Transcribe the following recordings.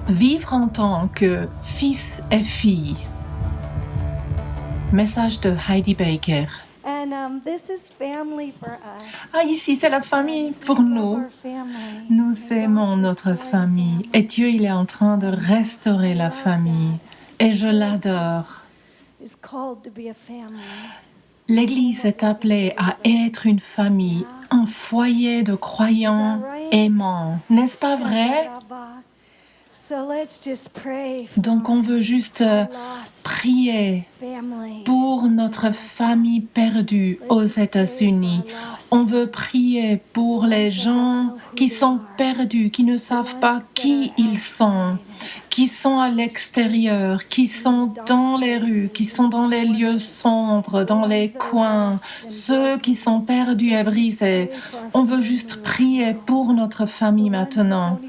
Vivre en tant que fils et fille. Message de Heidi Baker. This is family for us. Ici, c'est la famille pour nous. Nous aimons notre famille. Et Dieu, il est en train de restaurer la famille. Et je l'adore. L'Église est appelée à être une famille, un foyer de croyants aimants. N'est-ce pas vrai? Donc on veut juste prier pour notre famille perdue aux États-Unis. On veut prier pour les gens qui sont perdus, qui ne savent pas qui ils sont, qui sont à l'extérieur, qui sont dans les rues, qui sont dans les lieux sombres, dans les coins, ceux qui sont perdus et brisés. On veut juste prier pour notre famille maintenant.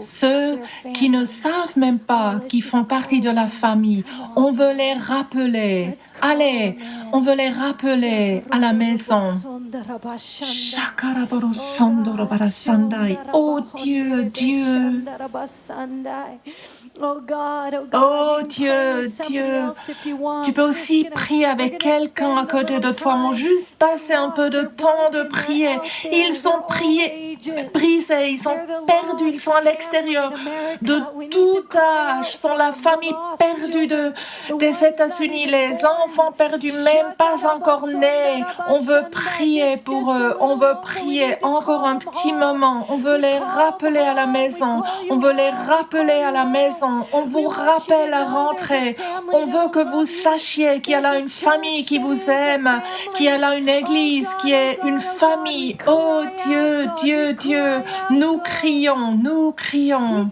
Ceux qui ne savent même pas qu'ils font partie de la famille, on veut les rappeler. Allez, on veut les rappeler à la maison. Oh Dieu, Dieu. Oh Dieu, Dieu, tu peux aussi prier avec quelqu'un à côté de toi. On juste passer un peu de temps de prier. Ils sont brisés, ils sont perdus, ils sont à l'extérieur de tout âge. Ils sont la famille perdue des États-Unis, les enfants perdus, même pas encore nés. On veut prier pour eux, on veut prier encore un petit moment. On veut les rappeler à la maison, on veut les rappeler à la maison. On vous rappelle à rentrer. On veut que vous sachiez qu'il y a là une famille qui vous aime, qu'il y a là une église qui est une famille. Oh Dieu, Dieu, Dieu, nous crions, nous crions.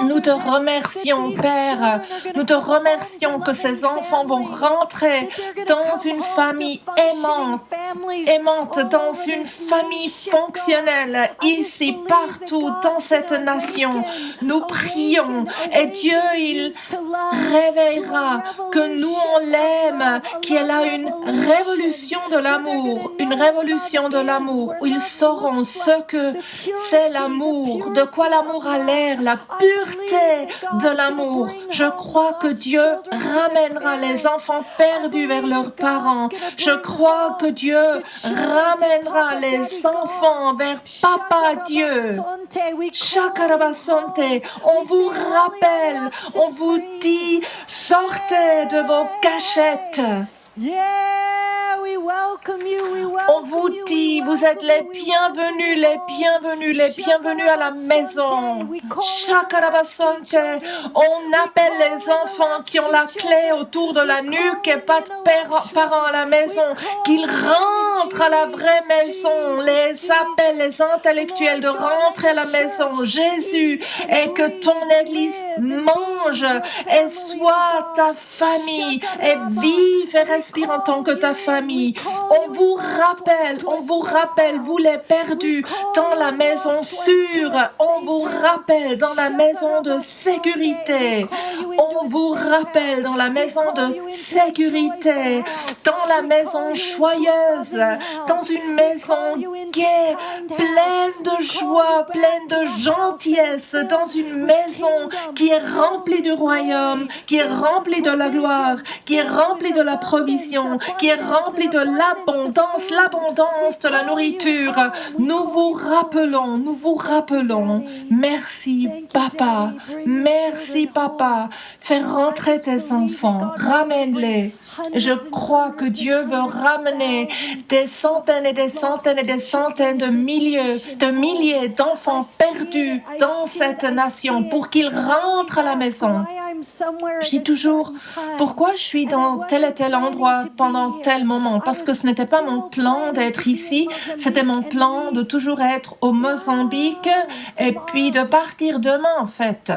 Nous te remercions, Père. Nous te remercions que ces enfants vont rentrer dans une famille aimante, dans une famille fonctionnelle, ici, partout, dans cette nation. Nous prions et Dieu, il réveillera que nous, on l'aime, qu'il y a là une révolution de l'amour, où ils sauront ce que c'est l'amour, de quoi l'amour a l'air, la pureté de l'amour. Je crois que Dieu ramènera les enfants perdus vers leurs parents. Je crois que Dieu ramènera les enfants vers Papa Dieu. Shakarabasante, on vous rappelle, on vous dit, sortez de vos cachettes. On vous dit, vous êtes les bienvenus à la maison. Shakarabasante, on appelle les enfants qui ont la clé autour de la nuque et pas de parents à la maison, qu'ils rentrent à la vraie maison. Les appelle les intellectuels de rentrer à la maison. Jésus, et que ton église mange et soit ta famille et vive et respire en tant que ta famille. On vous rappelle, vous les perdus, dans la maison sûre. On vous rappelle dans la maison de sécurité. On vous rappelle dans la maison de sécurité, dans la maison joyeuse, dans une maison gaie, pleine de joie, pleine de gentillesse, dans une maison qui est remplie du royaume, qui est remplie de la gloire, qui est remplie de la provision, qui est remplie de l'abondance de la nourriture. Nous vous rappelons. Merci Papa, fais rentrer tes enfants, ramène-les. Je crois que Dieu veut ramener des centaines et des centaines et des centaines de milliers d'enfants perdus dans cette nation pour qu'ils rentrent à la maison. Je dis toujours, pourquoi je suis dans tel et tel endroit pendant tel moment? Parce que ce n'était pas mon plan d'être ici, c'était mon plan de toujours être au Mozambique et puis de partir demain en fait.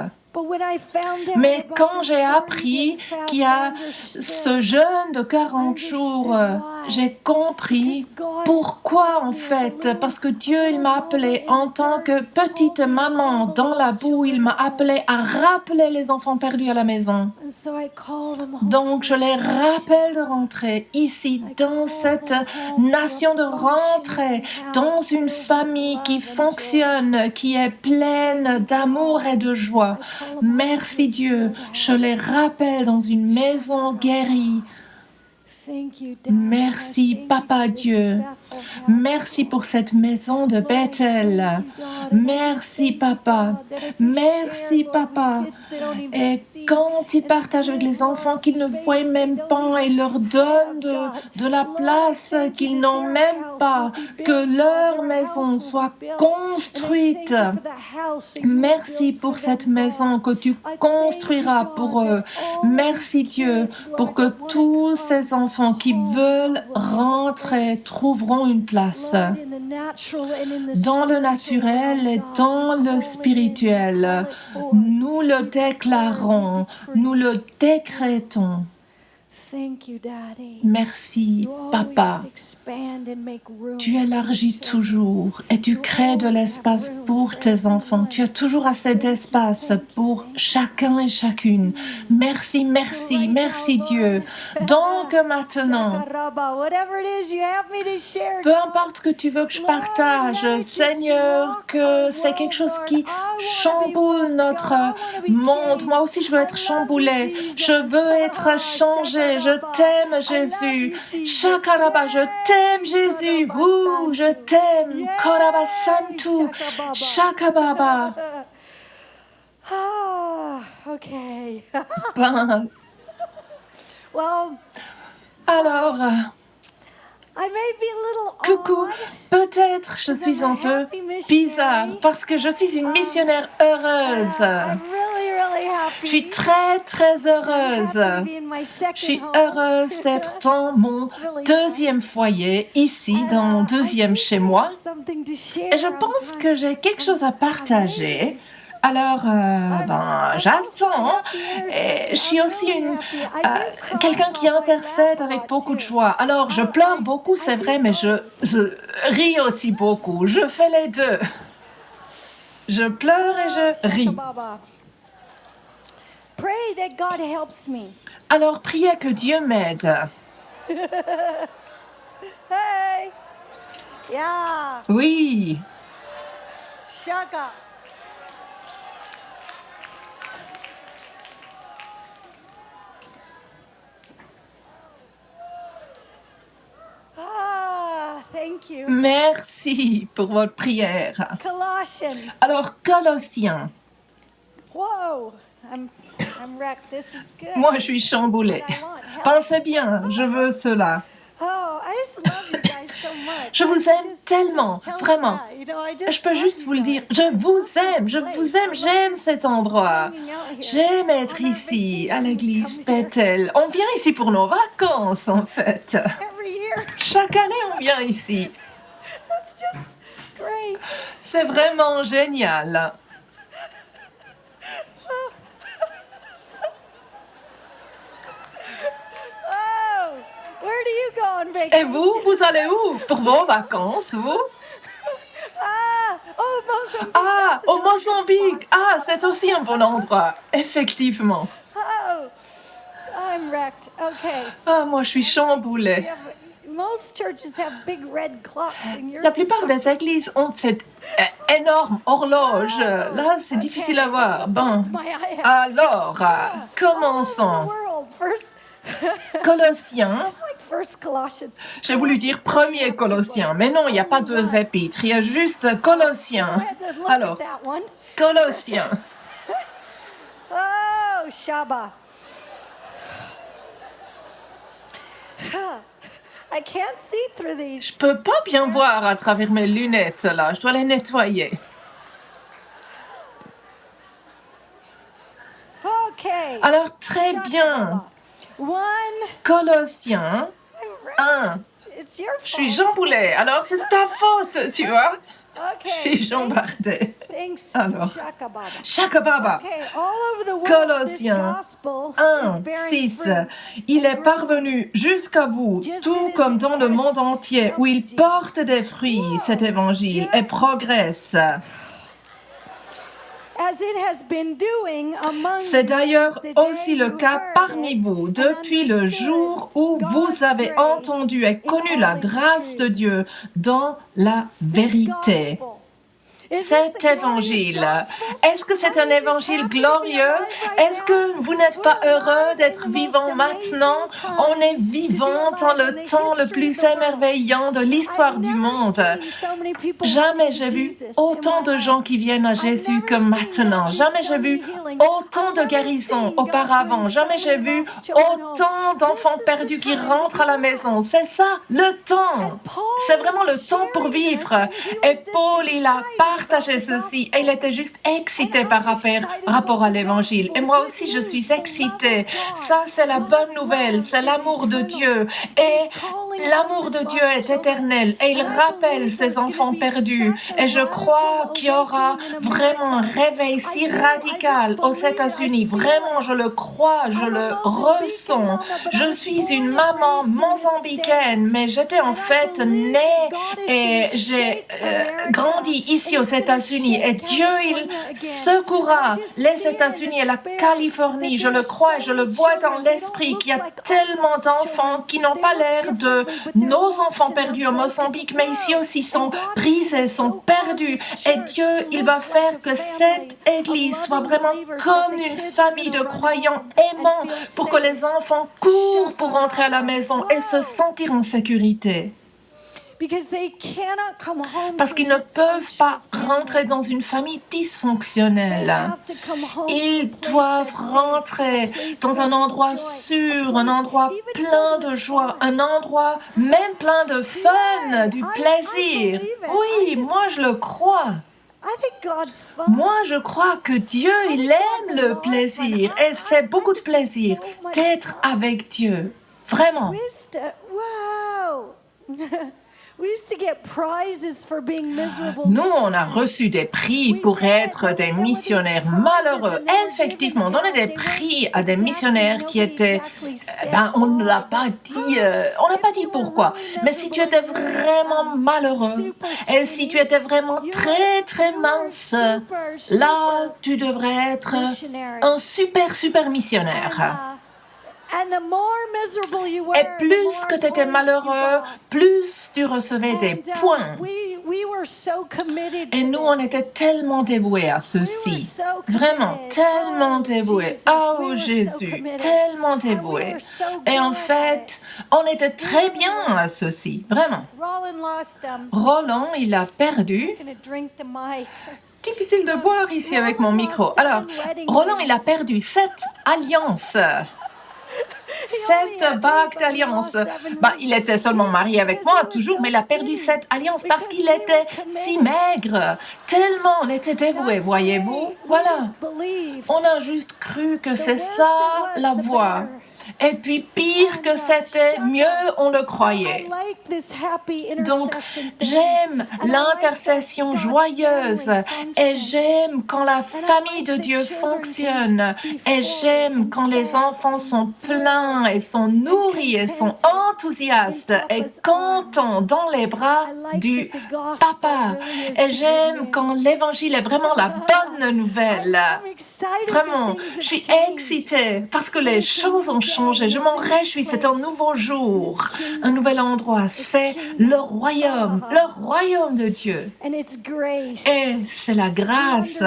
Mais quand j'ai appris qu'il y a ce jeûne de 40 jours, j'ai compris pourquoi en fait. Parce que Dieu, il m'a appelé en tant que petite maman dans la boue. Il m'a appelé à rappeler les enfants perdus à la maison. Donc je les rappelle de rentrer ici, dans cette nation, de rentrer dans une famille qui fonctionne, qui est pleine d'amour et de joie. Merci Dieu, je les rappelle dans une maison guérie. Merci Papa Dieu. Merci pour cette maison de Bethel. Merci Papa. Merci Papa. Et quand ils partagent avec les enfants qu'ils ne voient même pas et leur donnent de la place qu'ils n'ont même pas, que leur maison soit construite. Merci pour cette maison que tu construiras pour eux. Merci Dieu pour que tous ces enfants qui veulent rentrer trouveront une place dans le naturel et dans le spirituel. Nous le déclarons, nous le décrétons. Merci, Papa. Tu élargis toujours et tu crées de l'espace pour tes enfants. Tu as toujours assez d'espace pour chacun et chacune. Merci, merci, merci Dieu. Donc maintenant, peu importe ce que tu veux que je partage, Seigneur, que c'est quelque chose qui chamboule notre monde. Moi aussi, je veux être chamboulée. Je veux être changée. Je t'aime, Jésus. Shakaraba, je t'aime, Jésus. Ouh, je t'aime. Koraba Santu. Shakababa. Okay. Ben, alors, coucou, peut-être je suis un peu bizarre parce que je suis une missionnaire heureuse. Je suis très, très heureuse. Je suis heureuse d'être dans mon deuxième foyer, ici, dans mon deuxième chez moi. Et je pense que j'ai quelque chose à partager. Alors, j'attends. Et je suis aussi quelqu'un qui intercède avec beaucoup de joie. Alors, je pleure beaucoup, c'est vrai, mais je ris aussi beaucoup. Je fais les deux. Je pleure et je ris. Alors, priez que Dieu m'aide. Hey! Yeah! Oui. Shaka! Thank you. Merci pour votre prière. Colossians. Alors, Colossiens. Whoa! I'm wrecked. This is good. Moi, je suis chamboulée. Pensez bien, je veux cela. Oh, I just love you guys so much. Je vous aime tellement, vraiment. Je peux juste vous le dire. Je vous aime, j'aime cet endroit. J'aime être ici, à l'église Bethel. On vient ici pour nos vacances, en fait. Chaque année, on vient ici. C'est vraiment génial. Et vous allez où pour vos vacances, vous? Au Mozambique. Ah, c'est aussi un bon endroit, effectivement. Ah, moi, je suis chamboulée. La plupart des églises ont cette énorme horloge. Là, c'est difficile à voir. Bon, alors, commençons. Colossiens. J'ai voulu dire premier Colossiens, mais non, il n'y a pas deux épîtres, il y a juste Colossiens. Alors, Colossiens. Oh, Shaba. I can't see through these. Je peux pas bien voir à travers mes lunettes là, je dois les nettoyer. Okay. Alors très bien. Colossiens 1. Je suis chamboulée, alors c'est ta faute, tu vois. Je suis chambardée. Thanks. Alors, Shaka Baba. Shakababa, Okay, all over the world, this Colossiens gospel 1, is bearing 6. fruit. Il est parvenu jusqu'à vous, tout comme dans le monde entier, où il porte des fruits, cet évangile, et progresse. As it has been doing among C'est you d'ailleurs since the day aussi le you cas heard parmi it vous, and depuis le understood jour où vous God's avez grace entendu et in connu all la its grâce de truth. Dieu dans la This vérité. gospel. Is this Cet a glorious évangile, gospel? est-ce que c'est Aren't un you just évangile happy to be glorieux? alive right Est-ce now? que vous n'êtes pas We're heureux alive in d'être the most vivant amazing maintenant? time On est to be vivant dans alive le in the temps le history of plus the world. émerveillant de l'histoire I've du never monde. seen so many people Jamais running j'ai to vu Jesus autant in de my gens life. qui viennent à I've Jésus never que seen maintenant. God do Jamais so j'ai many vu healings. autant I've de never guérisons seen God auparavant. bring so Jamais j'ai many vu lost children home. autant d'enfants This is perdus the qui time to rentrent à la be maison. C'est ça, le temps. And Paul C'est vraiment le was temps pour sharing this, vivre. and he Et was just Paul, il a excited partagé about the ceci gospel. et il était juste excité And par I'm excited rapport à about the l'évangile. gospel, Et the moi good aussi, je news, suis the love excitée. of God. Ça, c'est la bonne God's nouvelle. love C'est is l'amour de eternal. Dieu. And Et he's calling l'amour home de his Dieu lost est children. éternel. Et il And I rappelle believe ses there's gonna enfants be perdus. such a Et je radical crois qu'il y aura awakening in vraiment un America. réveil I si do. radical I just aux believe it. I États-Unis. feel Vraiment, it. je le crois, je I'm a le Mozambican ressens. mama, but I Je was suis born une and maman raised in the mozambicaine, States. mais j'étais en And I fait believe née that God is et gonna j'ai shake America. grandi ici And aux he's gonna États-Unis. Et shake Dieu, il California again. secourra And I just les see it in États-Unis et the la spirit Californie. that Je there le are crois et so je le many vois dans children. They don't l'esprit look qu'il y a like our tellement lost d'enfants children. qui n'ont They pas look l'air de differently, but they're nos lost enfants and they're perdus au broken. Mozambique, mais ici Whoa. aussi sont And God is brisés, gonna sont so perdus. cause His Et church Dieu, to il look va like faire a que family cette église of soit loving vraiment believers, that comme the une kids are famille de gonna run croyants home and aimants feel pour que les safe. enfants courent pour rentrer à la maison et se Wow. sentir en sécurité. Because they cannot come home Parce to qu'ils a ne peuvent pas dysfunctional rentrer family. dans une famille They dysfonctionnelle. have to come home to a Ils place doivent that's safe, rentrer a place dans un filled with endroit joy, sûr, a un place endroit even plein filled de with joie, fun. un endroit même plein de fun, Yeah, du I plaisir. believe it. Oui, I just- moi je le crois. I think God's fun. Moi je crois que Dieu, I il think God's aime a le lot of plaisir fun. et c'est beaucoup de I think it's plaisir so much d'être fun. avec Dieu. Vraiment. Wow. We used to get prizes for being miserable Nous, on a missionaries. reçu des prix We pour did. être des There were these missionnaires prizes malheureux. and they were Effectivement, on given donnait des out. They prix weren't à des exactly- missionnaires qui nobody étaient... exactly said on ne l'a why, pas but dit, on n'a pas if dit you were pourquoi. really Mais si tu miserable étais and really, vraiment malheureux super et si tu étais vraiment you très were- très you were mince, super là, tu devrais être missionary. un super missionnaire. And the more miserable you were, Et the plus more que tu étais points you malheureux, got. plus tu recevais des And, points. we were so committed Et to nous, on this. était tellement dévoués à We were ceci. so committed. Vraiment, tellement Oh, dévoués. Jesus, we Oh were so Jésus, committed. tellement And we dévoués. were so Et en good at fait, it. on était très bien à ceci. Vraiment. Roland lost Roland, il a perdu. I'm gonna drink the mic. Difficile de boire ici avec mon micro. Alors, Roland, il a perdu 7 alliances. 7 bagues d'alliance. Il était seulement marié avec moi, toujours, mais il a perdu 7 alliances parce qu'il était si maigre. Tellement on était dévoués, voyez-vous. Voilà. On a juste cru que c'est ça la voie. Et puis, pire que c'était, mieux on le croyait. Donc, j'aime l'intercession joyeuse et j'aime quand la famille de Dieu fonctionne et j'aime quand les enfants sont pleins et sont nourris et sont enthousiastes et contents dans les bras du papa. Et j'aime quand l'évangile est vraiment la bonne nouvelle. Vraiment, je suis excitée parce que les choses ont changé. Je m'en réjouis, c'est un nouveau jour, un nouvel endroit. C'est le royaume de Dieu. Et c'est la grâce.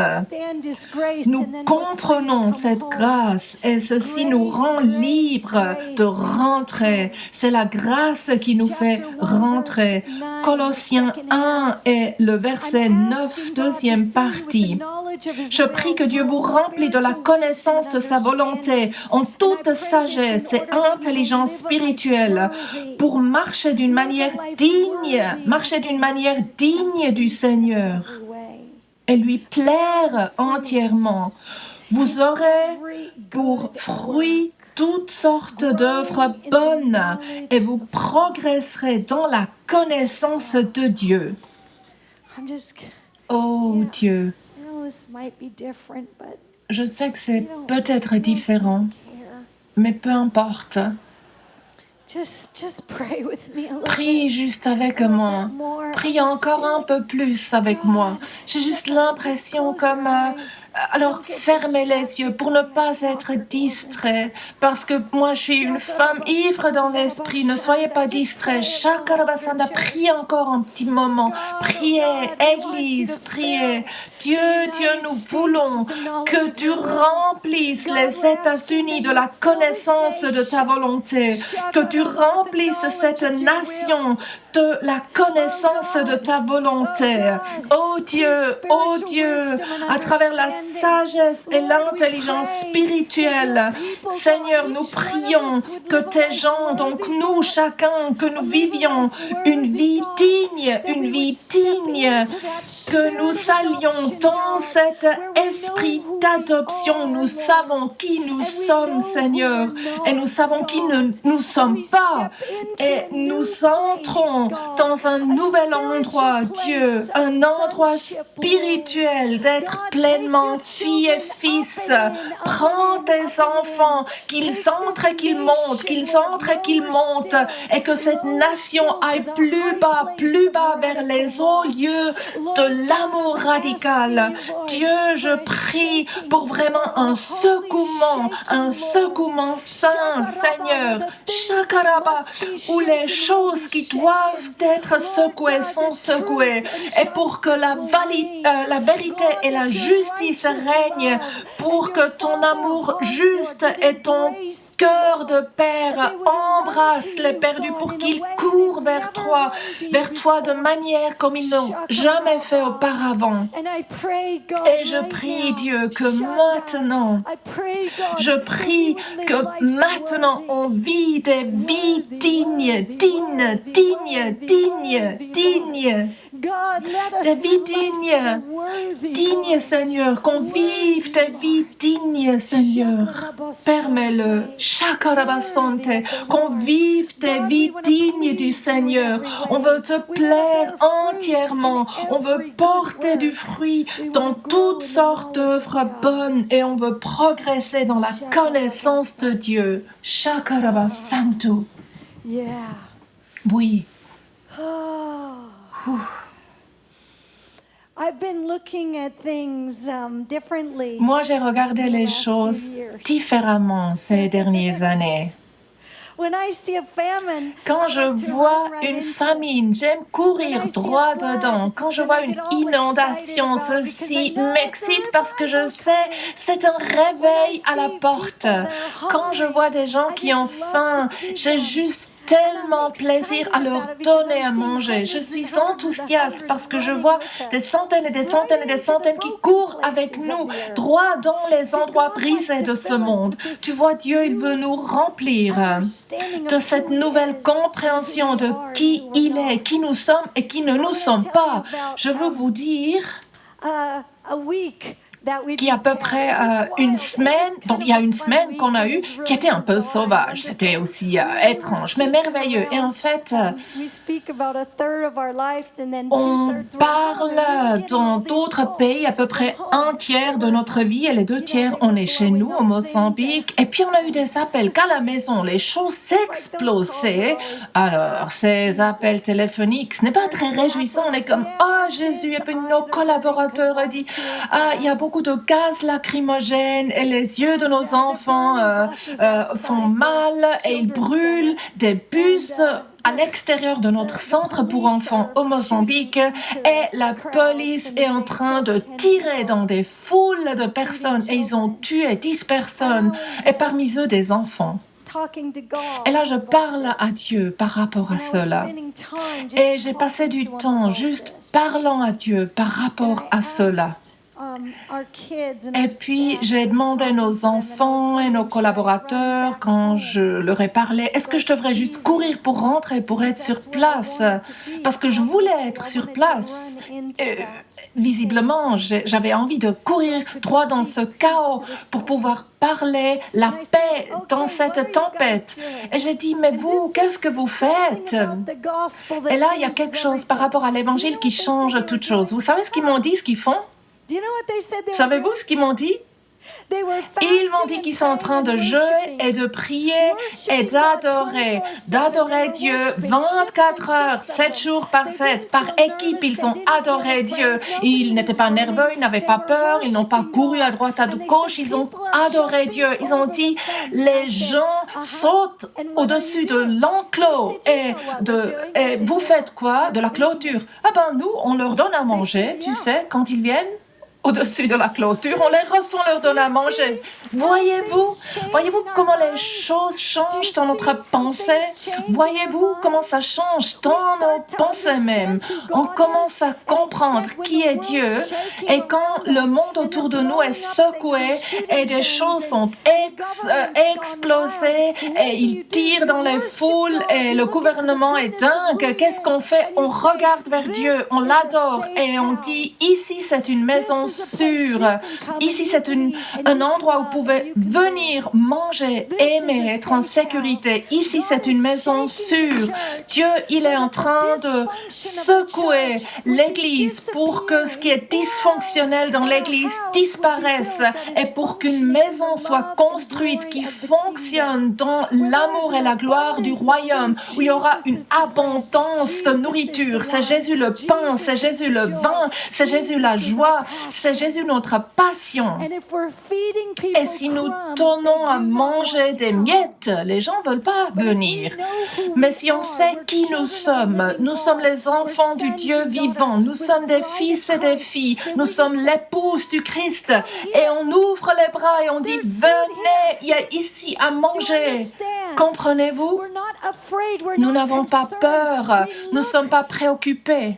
Nous comprenons cette grâce et ceci nous rend libres de rentrer. C'est la grâce qui nous fait rentrer. Colossiens 1 et le verset 9, deuxième partie. Je prie que Dieu vous remplisse de la connaissance de sa volonté en toute sagesse et intelligence spirituelle pour marcher d'une manière digne du Seigneur et lui plaire entièrement. Vous aurez pour fruit toutes sortes d'œuvres bonnes et vous progresserez dans la connaissance de Dieu. Oh Dieu, Je sais que c'est peut-être différent, mais peu importe. Prie juste avec moi. Prie encore un peu plus avec moi. J'ai juste l'impression comme... alors, fermez les yeux pour ne pas être distrait. Parce que moi, je suis une femme ivre dans l'esprit. Ne soyez pas distrait. Shakarabasanda, priez encore un petit moment. Priez, Église, priez. Dieu, nous voulons que tu remplisses les États-Unis de la connaissance de ta volonté. Que tu remplisses cette nation de la connaissance de ta volonté. Oh Dieu, à travers la sagesse et l'intelligence spirituelle, Seigneur, nous prions que tes gens, donc nous, chacun, que nous vivions une vie digne, que nous allions dans cet esprit d'adoption. Nous savons qui nous sommes, Seigneur, et nous savons qui nous sommes pas. Et nous entrons dans un nouvel endroit, Dieu, un endroit spirituel d'être pleinement fille et fils. Prends tes enfants, qu'ils entrent et qu'ils montent, et que cette nation aille plus bas vers les hauts lieux de l'amour radical. Dieu, je prie pour vraiment un secouement saint, Seigneur. Shakaraba, où les choses qui doivent être secouées sont secouées, et pour que la vérité et la justice règnent, pour que ton amour juste et ton cœur de père embrasse les perdus, pour qu'ils courent vers toi de manière comme ils n'ont jamais fait auparavant. Et je prie, Dieu, que maintenant, on vit des vies dignes. Des vies dignes, Seigneur, qu'on vive des vies dignes, Seigneur. Permets-le, Shakarabasante, qu'on vive des vies dignes du Seigneur. On veut te plaire entièrement, on veut porter du fruit dans toutes sortes d'œuvres bonnes, et on veut progresser dans la connaissance de Dieu. Shakarabasantu. Oui. Moi, j'ai regardé les choses différemment ces dernières années. Quand je vois une famine, j'aime courir droit dedans. Quand je vois une inondation, ceci m'excite parce que je sais, c'est un réveil à la porte. Quand je vois des gens qui ont faim, j'ai juste tellement plaisir à leur donner à manger. Je suis enthousiaste parce que je vois des centaines et des centaines qui courent avec nous droit dans les endroits brisés de ce monde. Tu vois, Dieu, il veut nous remplir de cette nouvelle compréhension de qui il est, qui nous sommes et qui ne nous sommes pas. Je veux vous dire qu'il y a à peu près une semaine, donc il y a une semaine qu'on a eu, qui était un peu sauvage. C'était aussi étrange, mais merveilleux. Et en fait, on parle dans d'autres pays à peu près un tiers de notre vie, et les 2 tiers, on est chez nous, au Mozambique. Et puis on a eu des appels qu'à la maison, les choses s'explosaient. Alors, ces appels téléphoniques, ce n'est pas très réjouissant. On est comme, Jésus, et puis nos collaborateurs ont dit, il y a beaucoup de gaz lacrymogène et les yeux de nos enfants font mal et ils brûlent. Des bus à l'extérieur de notre centre pour enfants au Mozambique, et la police est en train de tirer dans des foules de personnes, et ils ont tué 10 personnes, et parmi eux des enfants. Et là, je parle à Dieu par rapport à cela. Et j'ai passé du temps juste parlant à Dieu par rapport à cela. Et puis, j'ai demandé à nos enfants et nos collaborateurs, quand je leur ai parlé, est-ce que je devrais juste courir pour rentrer, pour être sur place? Parce que je voulais être sur place. Et, visiblement, j'avais envie de courir droit dans ce chaos pour pouvoir parler la paix dans cette tempête. Et j'ai dit, mais vous, qu'est-ce que vous faites? Et là, il y a quelque chose par rapport à l'évangile qui change toute chose. Vous savez ce qu'ils m'ont dit, ce qu'ils font? Do you know what they said they were Savez-vous doing? ce qu'ils m'ont dit? They were Ils m'ont fasting dit and qu'ils sont en train praying de and jeûner worshiping. et de prier et d'adorer Dieu 24 heures, 7 jours par 7, par équipe. Ils ont adoré Dieu. Ils n'étaient pas nerveux, ils n'avaient pas peur, ils n'ont pas couru à droite, à gauche, ils ont adoré Dieu. Ils ont dit, les gens sautent au-dessus de l'enclos et vous faites quoi? De la clôture. Ah ben nous, on leur donne à manger, tu sais, quand ils viennent. Au-dessus de la clôture, on les reçoit, on leur donne à manger. Voyez-vous comment les choses changent dans notre pensée? Voyez-vous comment ça change dans nos pensées même? On commence à comprendre qui est Dieu et quand le monde autour de nous est secoué et des choses sont explosées et ils tirent dans les foules et le gouvernement est dingue, qu'est-ce qu'on fait? On regarde vers Dieu, on l'adore et on dit ici c'est une maison sûre. Ici, c'est un endroit où vous pouvez venir manger, aimer, être en sécurité. Ici, c'est une maison sûre. Dieu, il est en train de secouer l'Église pour que ce qui est dysfonctionnel dans l'Église disparaisse et pour qu'une maison soit construite qui fonctionne dans l'amour et la gloire du royaume, où il y aura une abondance de nourriture. C'est Jésus le pain, c'est Jésus le vin, c'est Jésus la joie, c'est Jésus notre passion. Et si nous donnons à manger des miettes, les gens ne veulent pas venir. Mais si on sait qui nous sommes les enfants du Dieu vivant, nous sommes des fils et des filles, nous sommes l'épouse du Christ et on ouvre les bras et on dit venez, il y a ici à manger. Comprenez-vous? Nous n'avons pas peur, nous ne sommes pas préoccupés.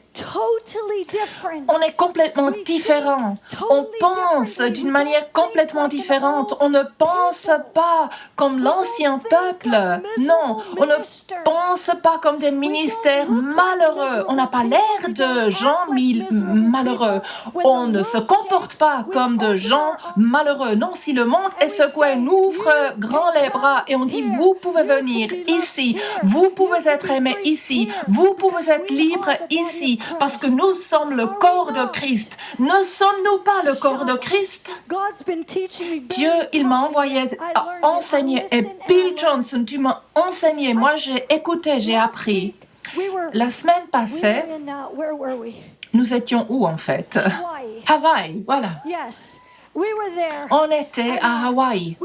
On est complètement différents. On pense d'une manière complètement différente. On ne pense pas comme l'ancien peuple. Non, on ne pense pas comme des ministères malheureux. On n'a pas l'air de gens malheureux. On ne se comporte pas comme de gens malheureux. Non, si le monde est secoué, on ouvre grand les bras et on dit vous pouvez venir ici. Vous pouvez être aimé ici. Vous pouvez être libre ici. Parce que nous sommes le corps de Christ. Ne sommes-nous pas le corps de Christ? Dieu, il m'a enseigné. Et Bill Johnson, tu m'as enseigné. Moi, j'ai écouté, j'ai appris. La semaine passée, nous étions où en fait? Hawaï, voilà. On était à Hawaï.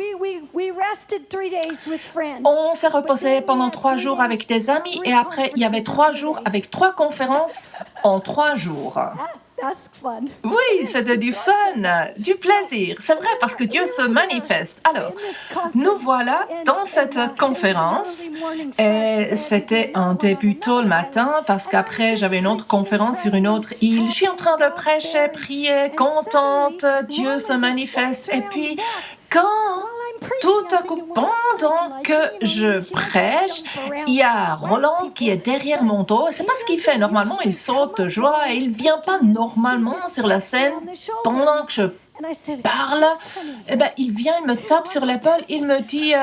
On s'est reposé pendant 3 jours avec des amis et après, il y avait 3 jours avec 3 conférences en 3 jours. Oui, c'était du fun, du plaisir. C'est vrai parce que Dieu se manifeste. Alors, nous voilà dans cette conférence et c'était un début tôt le matin parce qu'après j'avais une autre conférence sur une autre île. Je suis en train de prêcher, prier, contente, Dieu se manifeste. Et puis, quand tout à coup, pendant que je prêche, il y a Roland qui est derrière mon dos. C'est pas ce qu'il fait. Normalement, il saute de joie et il vient pas normalement sur la scène pendant que je parle. Eh ben, il vient, il me tape sur l'épaule, il me dit,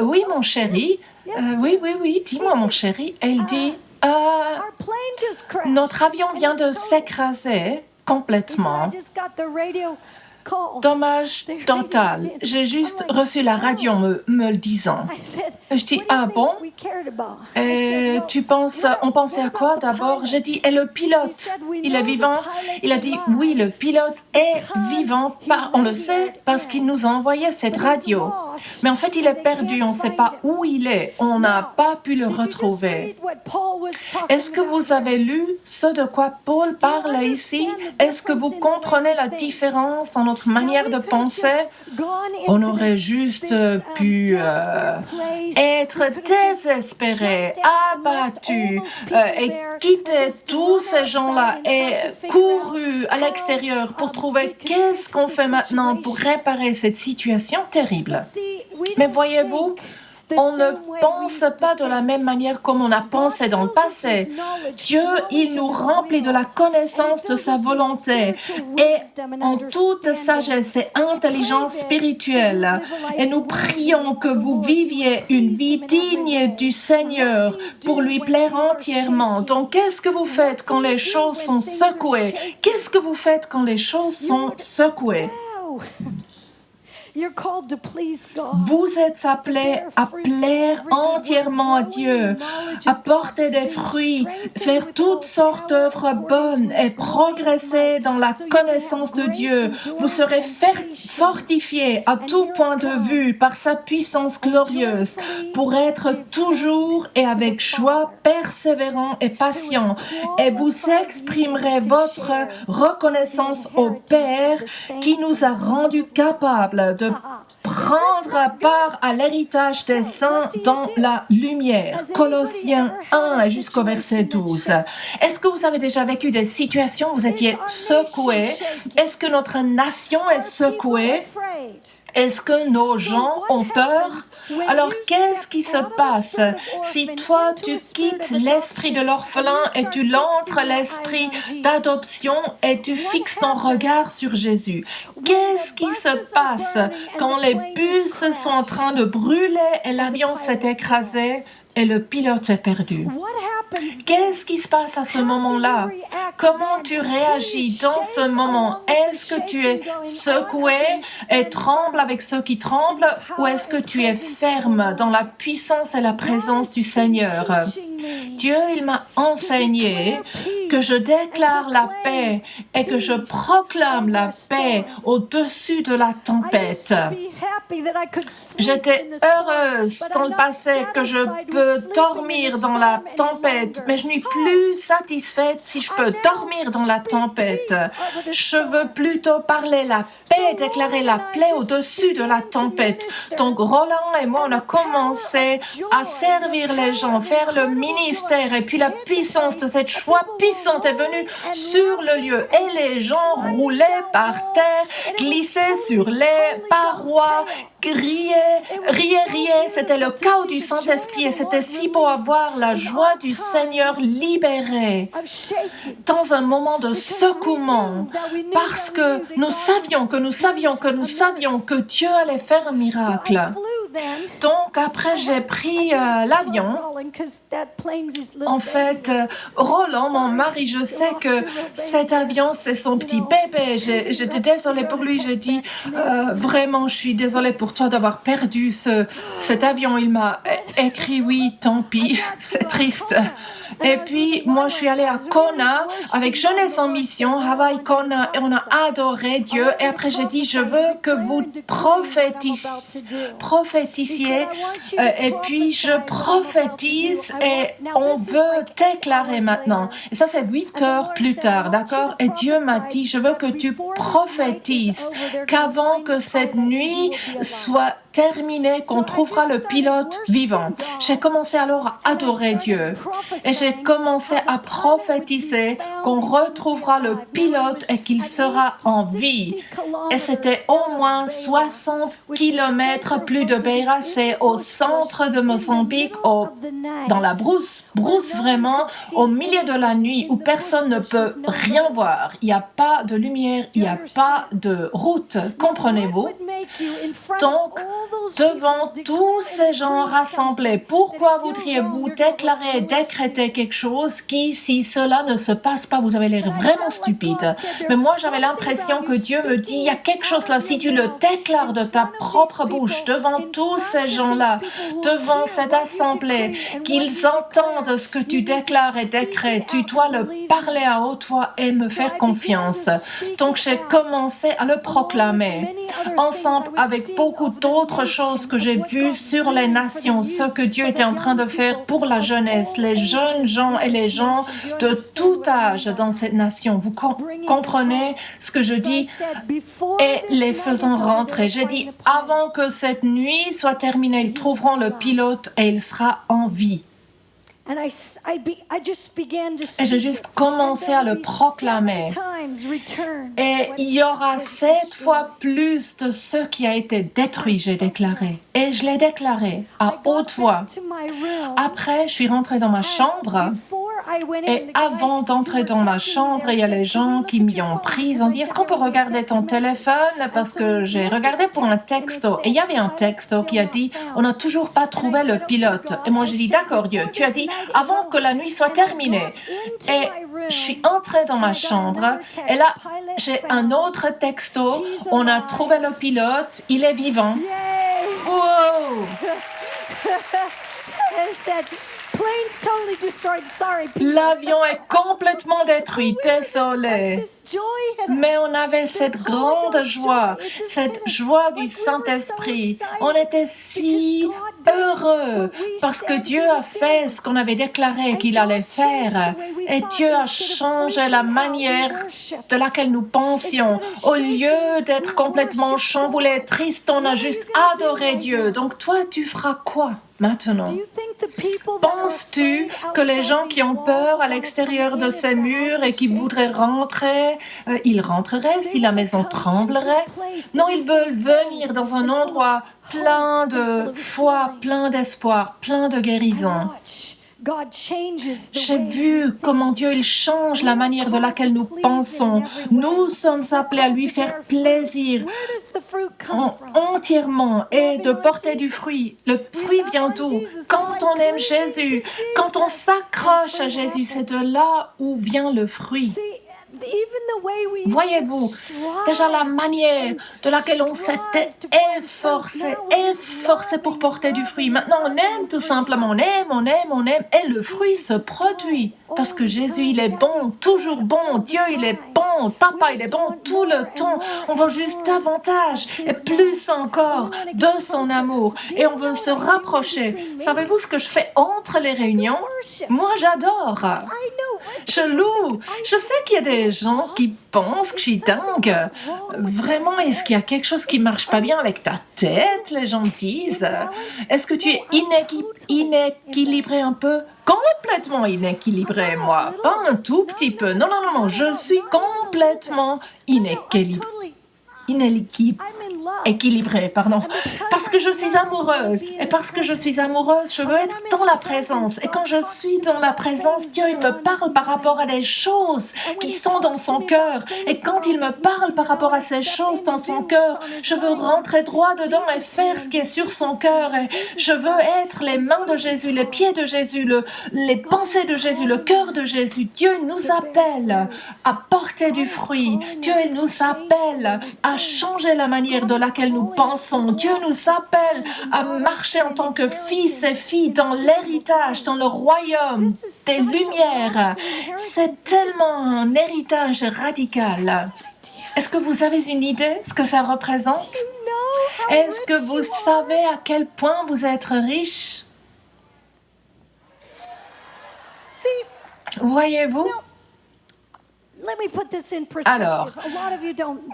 oui, mon chéri, oui, dis-moi, mon chéri. Et il dit, notre avion vient de s'écraser complètement. Dommage total. J'ai juste reçu la radio me le disant. Je dis, ah bon? Et on pensait à quoi d'abord? J'ai dit, et le pilote, il est vivant? Il a dit, oui, le pilote est vivant. On le sait parce qu'il nous a envoyé cette radio. Mais en fait, il est perdu. On ne sait pas où il est. On n'a pas pu le retrouver. Est-ce que vous avez lu ce de quoi Paul parle ici? Est-ce que vous comprenez la différence dans notre manière de penser? On aurait juste pu être désespéré, abattu et quitter tous ces gens-là et couru à l'extérieur pour trouver qu'est-ce qu'on fait maintenant pour réparer cette situation terrible. Mais voyez-vous, On ne pense pas de la même manière comme on a pensé dans le passé. Dieu, il nous remplit de la connaissance de sa volonté et en toute sagesse et intelligence spirituelle. Et nous prions que vous viviez une vie digne du Seigneur pour lui plaire entièrement. Donc, qu'est-ce que vous faites quand les choses sont secouées? Qu'est-ce que vous faites quand les choses sont secouées? Vous êtes appelés à plaire entièrement à Dieu, à porter des fruits, faire toutes sortes d'œuvres bonnes et progresser dans la connaissance de Dieu. Vous serez fortifiés à tout point de vue par sa puissance glorieuse pour être toujours et avec joie persévérant et patient. Et vous exprimerez votre reconnaissance au Père qui nous a rendus capables de prendre part à l'héritage des saints dans la lumière. Colossiens 1 jusqu'au verset 12. Est-ce que vous avez déjà vécu des situations où vous étiez secoués? Est-ce que notre nation est secouée? Est-ce que nos gens ont peur? Alors, qu'est-ce qui se passe si toi, tu quittes l'esprit de l'orphelin et tu l'entres l'esprit d'adoption et tu fixes ton regard sur Jésus? Qu'est-ce qui se passe quand les bus sont en train de brûler et l'avion s'est écrasé et le pilote s'est perdu? Qu'est-ce qui se passe à ce moment-là? Comment tu réagis dans ce moment? Est-ce que tu es secoué et tremble avec ceux qui tremblent ou est-ce que tu es ferme dans la puissance et la présence du Seigneur? Dieu, il m'a enseigné que je déclare la paix et que je proclame la paix au-dessus de la tempête. J'étais heureuse dans le passé que je peux dormir dans la tempête, mais je n'ai plus satisfaite si je peux dormir dans la tempête. Je veux plutôt parler la paix, déclarer la paix au-dessus de la tempête. Donc Roland et moi, on a commencé à servir les gens, faire le ministère, et puis la puissance de cette joie puissante est venue sur le lieu et les gens roulaient par terre, glissaient sur les parois, riaient. C'était le chaos du Saint-Esprit et c'était si beau à voir la joie du Seigneur libérée dans un moment de secouement parce que nous savions que Dieu allait faire un miracle. Donc après j'ai pris l'avion. En fait, Roland, mon mari, je sais que cet avion c'est son petit bébé. J'étais désolée pour lui. J'ai dit vraiment, je suis désolée pour toi d'avoir perdu cet avion. Il m'a écrit oui, tant pis, c'est triste. Et puis, moi, je suis allée à Kona avec Jeunesse en Mission, Hawaï, Kona, et on a adoré Dieu. Et après, j'ai dit, je veux que vous prophétisiez. Et puis, je prophétise et on veut déclarer maintenant. Et ça, c'est 8 heures plus tard, d'accord? Et Dieu m'a dit, je veux que tu prophétises qu'avant que cette nuit soit terminée, qu'on trouvera le pilote vivant. J'ai commencé alors à adorer Dieu et j'ai commencé à prophétiser qu'on retrouvera le pilote et qu'il sera en vie. Et c'était au moins 60 kilomètres plus de Beira, c'est au centre de Mozambique, dans la brousse vraiment, au milieu de la nuit où personne ne peut rien voir. Il n'y a pas de lumière, il n'y a pas de route, comprenez-vous? Donc, devant tous ces gens rassemblés, pourquoi voudriez-vous déclarer et décréter quelque chose qui, si cela ne se passe pas, vous avez l'air vraiment stupide. Mais moi, j'avais l'impression que Dieu me dit, il y a quelque chose là, si tu le déclares de ta propre bouche, devant tous ces gens-là, devant cette assemblée, qu'ils entendent ce que tu déclares et décrètes, tu dois le parler à haute voix et me faire confiance. Donc, j'ai commencé à le proclamer, ensemble avec beaucoup d'autres choses que j'ai vues sur les nations, ce que Dieu était en train de faire pour la jeunesse, les jeunes gens et les gens de tout âge dans cette nation. Vous comprenez ce que je dis? Et les faisant rentrer. J'ai dit, avant que cette nuit soit terminée, ils trouveront le pilote et il sera en vie. And I just began to Et j'ai speak juste it. commencé And à there le will be proclamer. 7 times returned Et what il y aura was 7 destroyed. fois plus de ce qui a été détruit, j'ai déclaré. Et je l'ai déclaré à I haute got voix. back to my room. Après, je suis rentrée dans ma And chambre. before I went in, Et the avant guys d'entrer who dans were ma taking me chambre, there il y a said, les "Can we gens look qui at m'y your ont phone?" prise. Ils Because ont I dit, est-ce said qu'on there peut would be a regarder text ton message. téléphone? Parce And so we que j'ai looked at regardé the pour un text, and it texto. Et il said, y avait un "Pilot texto qui still a not dit, on found." n'a toujours pas And I trouvé le said, "Okay, pilote. Et God." moi, I j'ai dit, said, d'accord, Dieu. "Before Tu as this dit, night is avant que over." la nuit soit And I terminée. got into Et my je suis room, entrée dans and ma I got chambre. another Et text, là, "Pilot j'ai un found. autre texto. He's On a alive." trouvé le pilote. Il est vivant. Yay! Wow! And it said, "Plane's totally destroyed. Sorry, Peter." L'avion est complètement détruit. We were just like Désolé. this joy in Mais us. on avait This cette Holy grande Ghost joie, joy. It just cette hit us. joie du Like we were so Saint-Esprit. excited On était because si God did heureux what we parce que said Dieu he a would fait do. ce qu'on avait déclaré And qu'il God allait changed faire. the way we Et thought. Dieu a Instead of changé la freaking out, we manière worshiped. de laquelle nous pensions. Instead of Au shaking, lieu d'être we complètement worshiped chamboulé, God. triste, on What a are juste you gonna do adoré right Dieu. now? Donc toi, tu feras quoi maintenant? Do you think the people that are Penses-tu afraid que les outside gens these qui ont walls peur à that wanna come l'extérieur in de if ces the murs house et is qui voudraient shaking? rentrer, ils rentreraient si la maison tremblerait? Non, ils veulent venir dans un endroit plein de foi, plein d'espoir, plein de guérison. J'ai vu comment Dieu il change la manière de laquelle nous pensons. Nous sommes appelés à lui faire plaisir entièrement et de porter du fruit. Le fruit vient d'où? Quand on aime Jésus, quand on s'accroche à Jésus, c'est de là où vient le fruit. Voyez-vous, déjà la manière de laquelle on s'était efforcé pour porter du fruit. Maintenant, on aime tout simplement, on aime, et le fruit se produit. Parce que Jésus, il est bon, toujours bon. Dieu, il est bon. Papa, il est bon tout le temps. On veut juste davantage et plus encore de son amour. Et on veut se rapprocher. Savez-vous ce que je fais entre les réunions? Moi, j'adore. Je loue. Je sais qu'il y a des gens qui pensent que je suis dingue. Vraiment, est-ce qu'il y a quelque chose qui marche pas bien avec ta tête? Les gens disent. Est-ce que tu es inéquilibré un peu? Complètement inéquilibré, moi. Pas un tout petit peu. Non. Je suis complètement équilibrée, pardon. Parce que je suis amoureuse. Et parce que je suis amoureuse, je veux être dans la présence. Et quand je suis dans la présence, Dieu, il me parle par rapport à des choses qui sont dans son cœur. Et quand il me parle par rapport à ces choses dans son cœur, je veux rentrer droit dedans et faire ce qui est sur son cœur. Et je veux être les mains de Jésus, les pieds de Jésus, les pensées de Jésus, le cœur de Jésus. Dieu nous appelle à porter du fruit. Dieu nous appelle à changer la manière de laquelle nous pensons. Dieu nous appelle à marcher en tant que fils et filles dans l'héritage, dans le royaume des lumières. C'est tellement un héritage radical. Est-ce que vous avez une idée de ce que ça représente? Est-ce que vous savez à quel point vous êtes riche? Voyez-vous? Alors,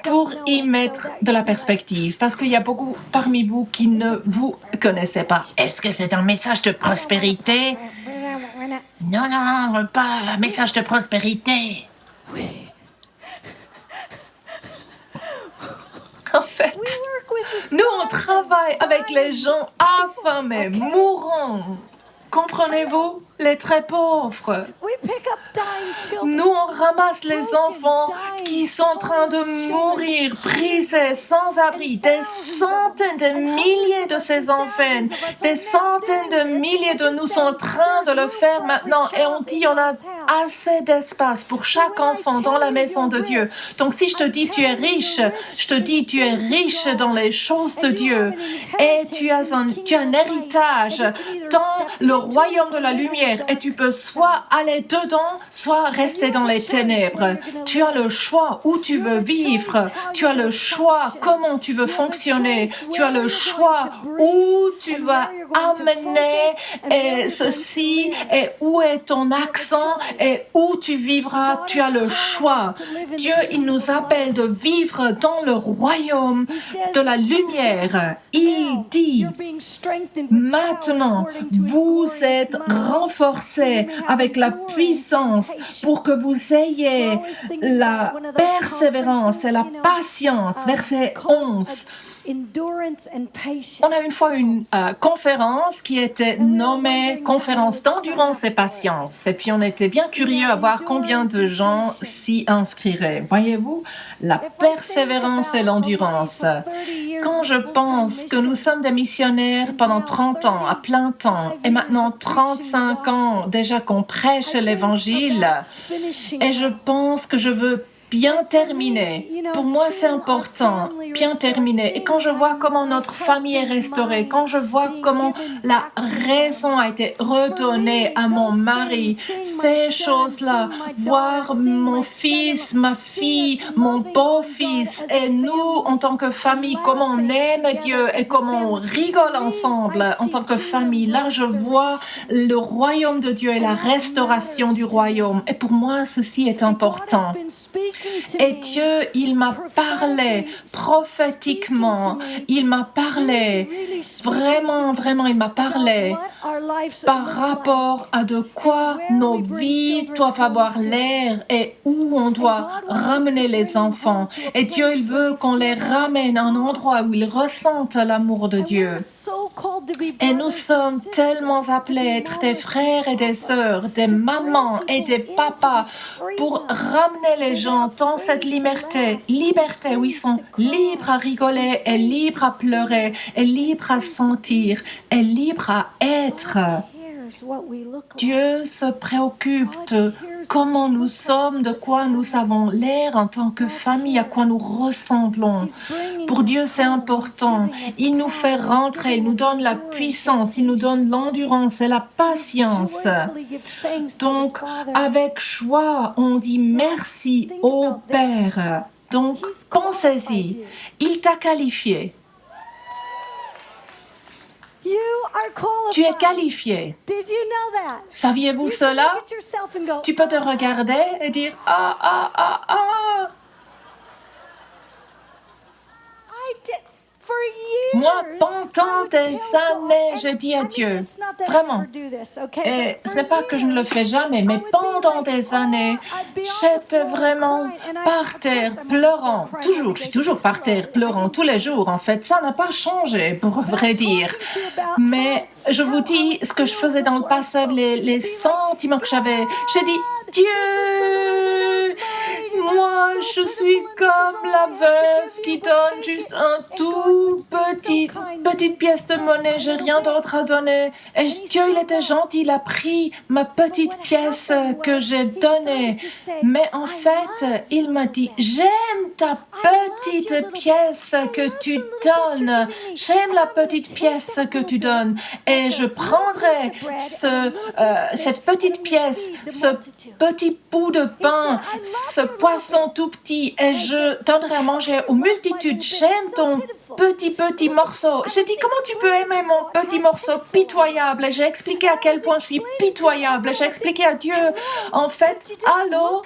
pour y mettre de la perspective, parce qu'il y a beaucoup parmi vous qui ne vous connaissez pas. Est-ce que c'est un message de prospérité? Non, pas un message de prospérité. En fait, nous, on travaille avec les gens affamés, mourants. Comprenez-vous? Les très pauvres. Nous, on ramasse les enfants qui sont en train de mourir, brisés, sans abri. Des centaines de milliers de ces enfants, des centaines de milliers de nous sont en train de le faire maintenant. Et on dit on a assez d'espace pour chaque enfant dans la maison de Dieu. Donc si je te dis tu es riche, je te dis tu es riche dans les choses de Dieu. Et tu as un héritage dans le royaume de la lumière. Et tu peux soit aller dedans, soit rester dans les ténèbres. Tu as le choix où tu veux vivre. Tu as le choix comment tu veux fonctionner. Tu as le choix où tu vas amener ceci et où est ton accent et où tu vivras. Tu as le choix. Dieu, il nous appelle de vivre dans le royaume de la lumière. Il dit, maintenant, vous êtes renforcés renforcer avec la puissance pour que vous ayez la persévérance et la patience. Verset 11. On a une fois une conférence qui était nommée conférence d'endurance et patience. Et puis on était bien curieux à voir combien de gens s'y inscriraient. Voyez-vous, la persévérance et l'endurance. Quand je pense que nous sommes des missionnaires pendant 30 ans, à plein temps, et maintenant 35 ans déjà qu'on prêche l'Évangile, et je pense que je veux bien terminé. Pour moi, c'est important, bien terminé. Et quand je vois comment notre famille est restaurée, quand je vois comment la raison a été redonnée à mon mari, ces choses-là, voir mon fils, ma fille, mon beau-fils, et nous, en tant que famille, comment on aime Dieu et comment on rigole ensemble en tant que famille. Là, je vois le royaume de Dieu et la restauration du royaume. Et pour moi, ceci est important. Et Dieu, il m'a parlé prophétiquement, il m'a parlé, vraiment, il m'a parlé par rapport à de quoi nos vies doivent avoir l'air et où on doit ramener les enfants. Et Dieu, il veut qu'on les ramène à un endroit où ils ressentent l'amour de Dieu. Et nous sommes tellement appelés à être des frères et des sœurs, des mamans et des papas pour ramener les gens dans cette liberté où ils sont libres à rigoler et libres à pleurer et libres à sentir et libres à être. Dieu se préoccupe de comment nous sommes, de quoi nous avons l'air en tant que famille, à quoi nous ressemblons. Pour Dieu, c'est important. Il nous fait rentrer, il nous donne la puissance, il nous donne l'endurance et la patience. Donc, avec joie, on dit merci au Père. Donc, pensez-y, il t'a qualifié. Tu es qualifié. Saviez-vous cela? Tu peux te regarder et dire « Ah, ah, ah, ah ». Moi, pendant des années, je dis à Dieu, vraiment, et ce n'est pas que je ne le fais jamais, mais pendant des années, j'étais vraiment par terre, pleurant, toujours, je suis toujours par terre, pleurant, tous les jours, en fait, ça n'a pas changé, pour vrai dire, mais je vous dis ce que je faisais dans le passé, les sentiments que j'avais, j'ai dit, Dieu, moi, je suis comme la veuve qui donne juste un tout petite pièce de monnaie, j'ai rien d'autre à donner. Et Dieu, il était gentil, il a pris ma petite pièce que j'ai donnée. Mais en fait, il m'a dit, j'aime ta petite pièce que tu donnes. J'aime la petite pièce que tu donnes. Et je prendrai cette petite pièce, ce petit bout de pain, ce poisson tout petit, et je donnerai à manger aux multitudes. J'aime ton petit morceau. J'ai dit, comment tu peux aimer mon petit morceau pitoyable? Et j'ai expliqué à quel point je suis pitoyable. J'ai expliqué à Dieu, en fait, allô,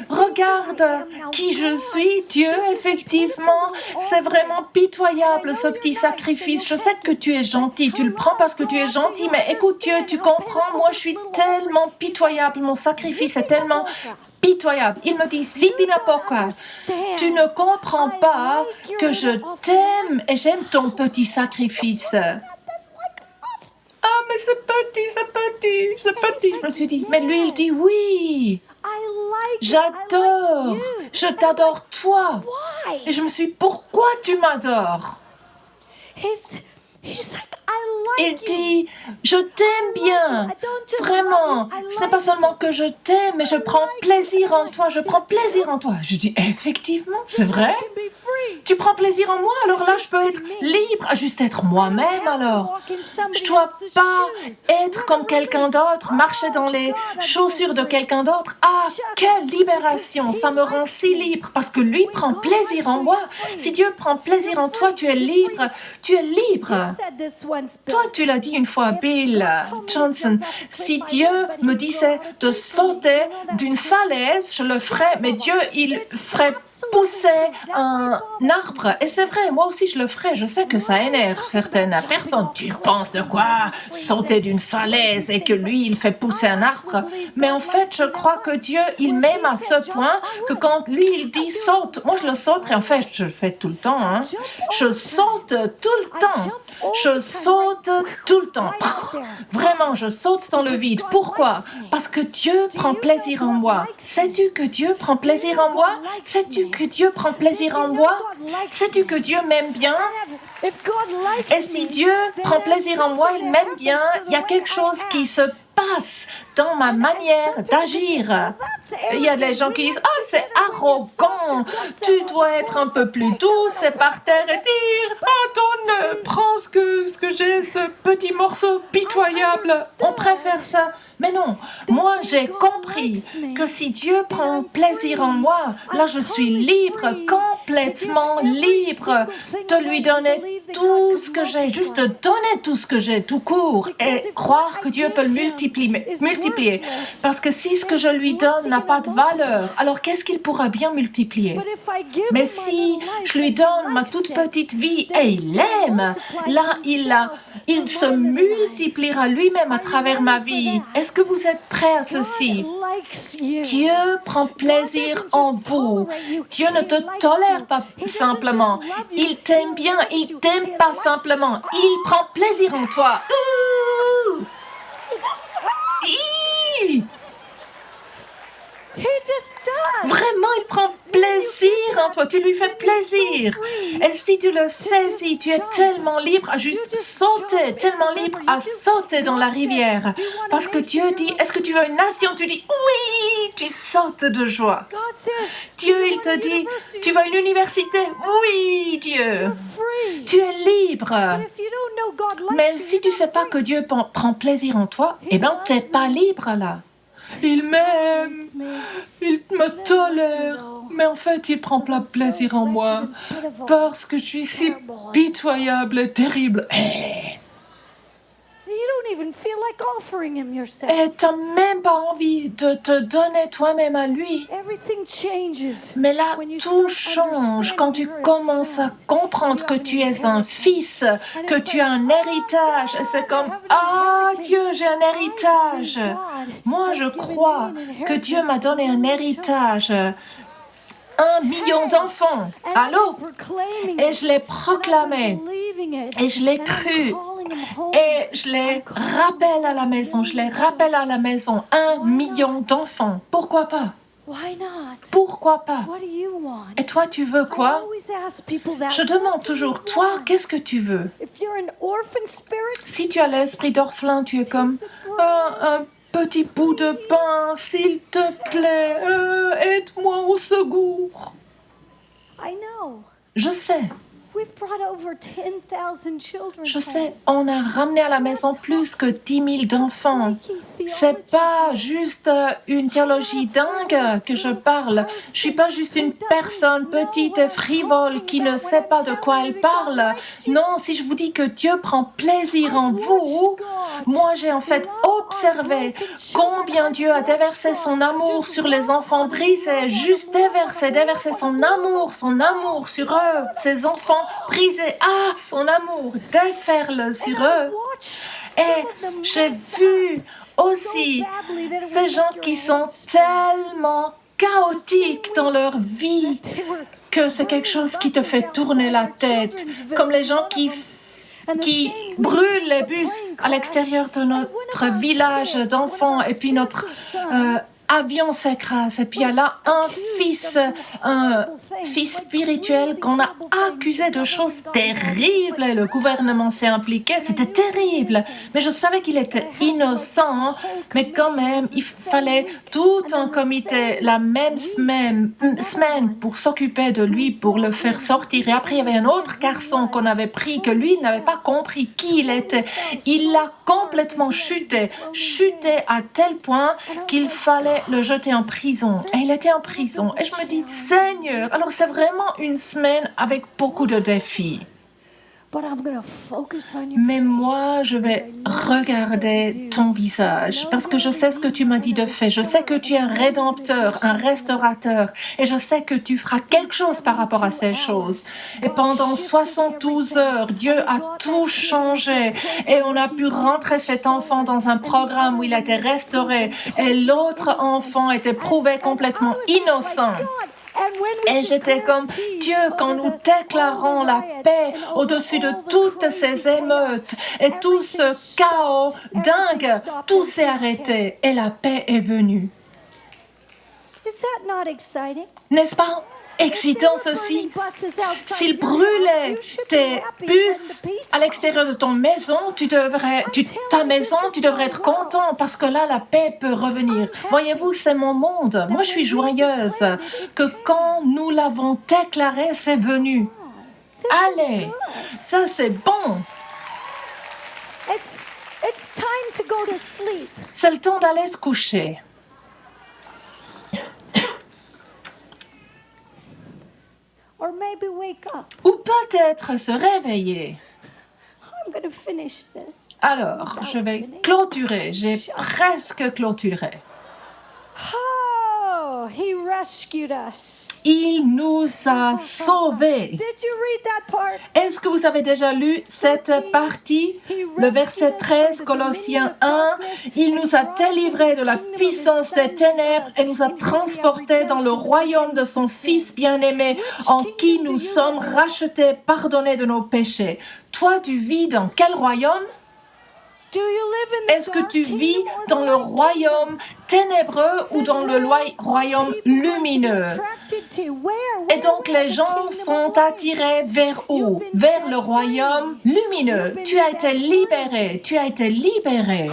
regarde qui je suis. Dieu, effectivement, c'est vraiment pitoyable ce petit sacrifice. Je sais que tu es gentil, tu le prends parce que tu es gentil, mais écoute Dieu, tu comprends, moi je suis tellement pitoyable, mon sacrifice est tellement pitoyable. Il me dit, Sipinapoka, tu ne comprends pas que je t'aime et j'aime ton petit sacrifice. Ah, mais c'est petit. Je me suis dit, mais lui, il dit oui. J'adore, je t'adore toi. Et je me suis dit, pourquoi tu m'adores? Il dit, je t'aime bien, vraiment. Ce n'est pas seulement que je t'aime, mais je prends plaisir en toi, Je dis, effectivement, c'est vrai. Tu prends plaisir en moi, alors là, je peux être libre, juste être moi-même alors. Je ne dois pas être comme quelqu'un d'autre, marcher dans les chaussures de quelqu'un d'autre. Ah, quelle libération, ça me rend si libre, parce que lui prend plaisir en moi. Si Dieu prend plaisir en toi, tu es libre. once, Bill. Toi, tu l'as dit une fois, Bill Johnson, si Dieu me disait de sauter d'une falaise, je le ferais, mais Dieu, il ferait pousser un arbre. Et c'est vrai, moi aussi, je le ferais. Je sais que ça énerve certaines personnes. Tu penses de quoi? Sauter d'une falaise et que lui, il fait pousser un arbre. Mais en fait, je crois que Dieu, il m'aime à ce point que quand lui, il dit saute, moi, je le sauterai. En fait, je le fais tout le temps. Hein. Je saute tout le temps. Je saute tout le temps. Vraiment, je saute dans le vide. Pourquoi? Parce que Dieu prend plaisir en moi. Sais-tu que Dieu prend plaisir en moi? Sais-tu que Dieu prend plaisir en moi? Sais-tu que Dieu m'aime bien? Et si Dieu prend plaisir en moi, il m'aime bien, il y a quelque chose qui se passe dans ma manière d'agir. Il y a des gens qui disent « Ah, c'est arrogant, tu dois être un peu plus douce et par terre et dire « Donne, prends ce que j'ai, ce petit morceau pitoyable, on préfère ça. » Mais non, moi j'ai compris que si Dieu prend plaisir en moi, là je suis libre, complètement libre de lui donner tout ce que j'ai, juste donner tout ce que j'ai, tout court, et croire que Dieu peut le multiplier. Parce que si ce que je lui donne n'a pas de valeur, alors qu'est-ce qu'il pourra bien multiplier? Mais si je lui donne ma toute petite vie et il l'aime, là il se multipliera lui-même à travers ma vie. Est-ce que vous êtes prêts à ceci? Dieu prend plaisir en vous. Dieu ne te tolère pas simplement. Il t'aime bien, il t'aime pas simplement. Il prend plaisir en toi. Ouh! Hi! Vraiment, il prend plaisir en toi. Tu lui fais plaisir. Et si tu le saisis, tu es tellement libre à juste sauter, tellement libre à sauter dans la rivière. Parce que Dieu dit, est-ce que tu veux une nation? Tu dis, oui, tu sautes de joie. Dieu, il te dit, tu veux une université? Oui, Dieu. Tu es libre. Mais si tu ne sais pas que Dieu prend plaisir en toi, eh bien, tu n'es pas libre là. Il m'aime, il me tolère, mais en fait, il prend plein de plaisir en moi parce que je suis si pitoyable et terrible. Et tu n'as même pas envie de te donner toi-même à lui. Mais là, tout change quand tu commences à comprendre que tu es un fils, que tu as un héritage. Et c'est comme, ah Dieu, j'ai un héritage. Moi, je crois que Dieu m'a donné un héritage. 1 million d'enfants. Allô? Et je l'ai proclamé. Et je l'ai cru. Et je les rappelle à la maison. Je les rappelle à la maison. 1 million d'enfants. Pourquoi pas? Pourquoi pas? Et toi, tu veux quoi? Je demande toujours, toi, qu'est-ce que tu veux? Si tu as l'esprit d'orphelin, tu es comme un petit bout de pain, s'il te plaît, aide-moi au secours. Je sais. Je sais, on a ramené à la maison plus que 10 000 d'enfants. C'est pas juste une théologie dingue que je parle. Je suis pas juste une personne petite et frivole qui ne sait pas de quoi elle parle. Non, si je vous dis que Dieu prend plaisir en vous, moi j'ai en fait observé combien Dieu a déversé son amour sur les enfants brisés, juste déversé son amour sur eux, ces enfants brisés. Ah, son amour déferle sur eux. Et j'ai vu aussi ces gens qui sont tellement chaotiques dans leur vie que c'est quelque chose qui te fait tourner la tête, comme les gens qui brûlent les bus à l'extérieur de notre village d'enfants et puis notre avion s'écrase. Et puis il y a là un fils spirituel qu'on a accusé de choses terribles. Et le gouvernement s'est impliqué. C'était terrible. Mais je savais qu'il était innocent. Mais quand même, il fallait tout un comité la même semaine pour s'occuper de lui, pour le faire sortir. Et après, il y avait un autre garçon qu'on avait pris, que lui, il n'avait pas compris qui il était. Il a complètement chuté à tel point qu'il fallait le jeter en prison. Et il était en prison. Et je me dis, Seigneur, alors c'est vraiment une semaine avec beaucoup de défis. Mais moi, je vais regarder ton visage parce que je sais ce que tu m'as dit de fait. Je sais que tu es un rédempteur, un restaurateur et je sais que tu feras quelque chose par rapport à ces choses. Et pendant 72 heures, Dieu a tout changé et on a pu rentrer cet enfant dans un programme où il a été restauré et l'autre enfant était prouvé complètement innocent. Et j'étais comme Dieu quand nous déclarons la paix au-dessus de toutes ces émeutes et tout ce chaos dingue, tout s'est arrêté et la paix est venue. N'est-ce pas excitant ceci? S'il brûlait tes bus à l'extérieur de ta maison, tu devrais être content parce que là, la paix peut revenir. Voyez-vous, c'est mon monde. Moi, je suis joyeuse que quand nous l'avons déclaré, c'est venu. Allez, ça c'est bon. C'est le temps d'aller se coucher. Ou peut-être se réveiller. Alors, je vais clôturer. J'ai presque clôturé. Il nous a sauvés. Est-ce que vous avez déjà lu cette partie? Le verset 13, Colossiens 1. Il nous a délivrés de la puissance des ténèbres et nous a transportés dans le royaume de son Fils bien-aimé, en qui nous sommes rachetés, pardonnés de nos péchés. Toi, tu vis dans quel royaume? Est-ce que tu vis dans le royaume ténébreux ou dans le royaume lumineux? Et donc les gens sont attirés vers où? Vers le royaume lumineux. Tu as été libéré, tu as été libéré.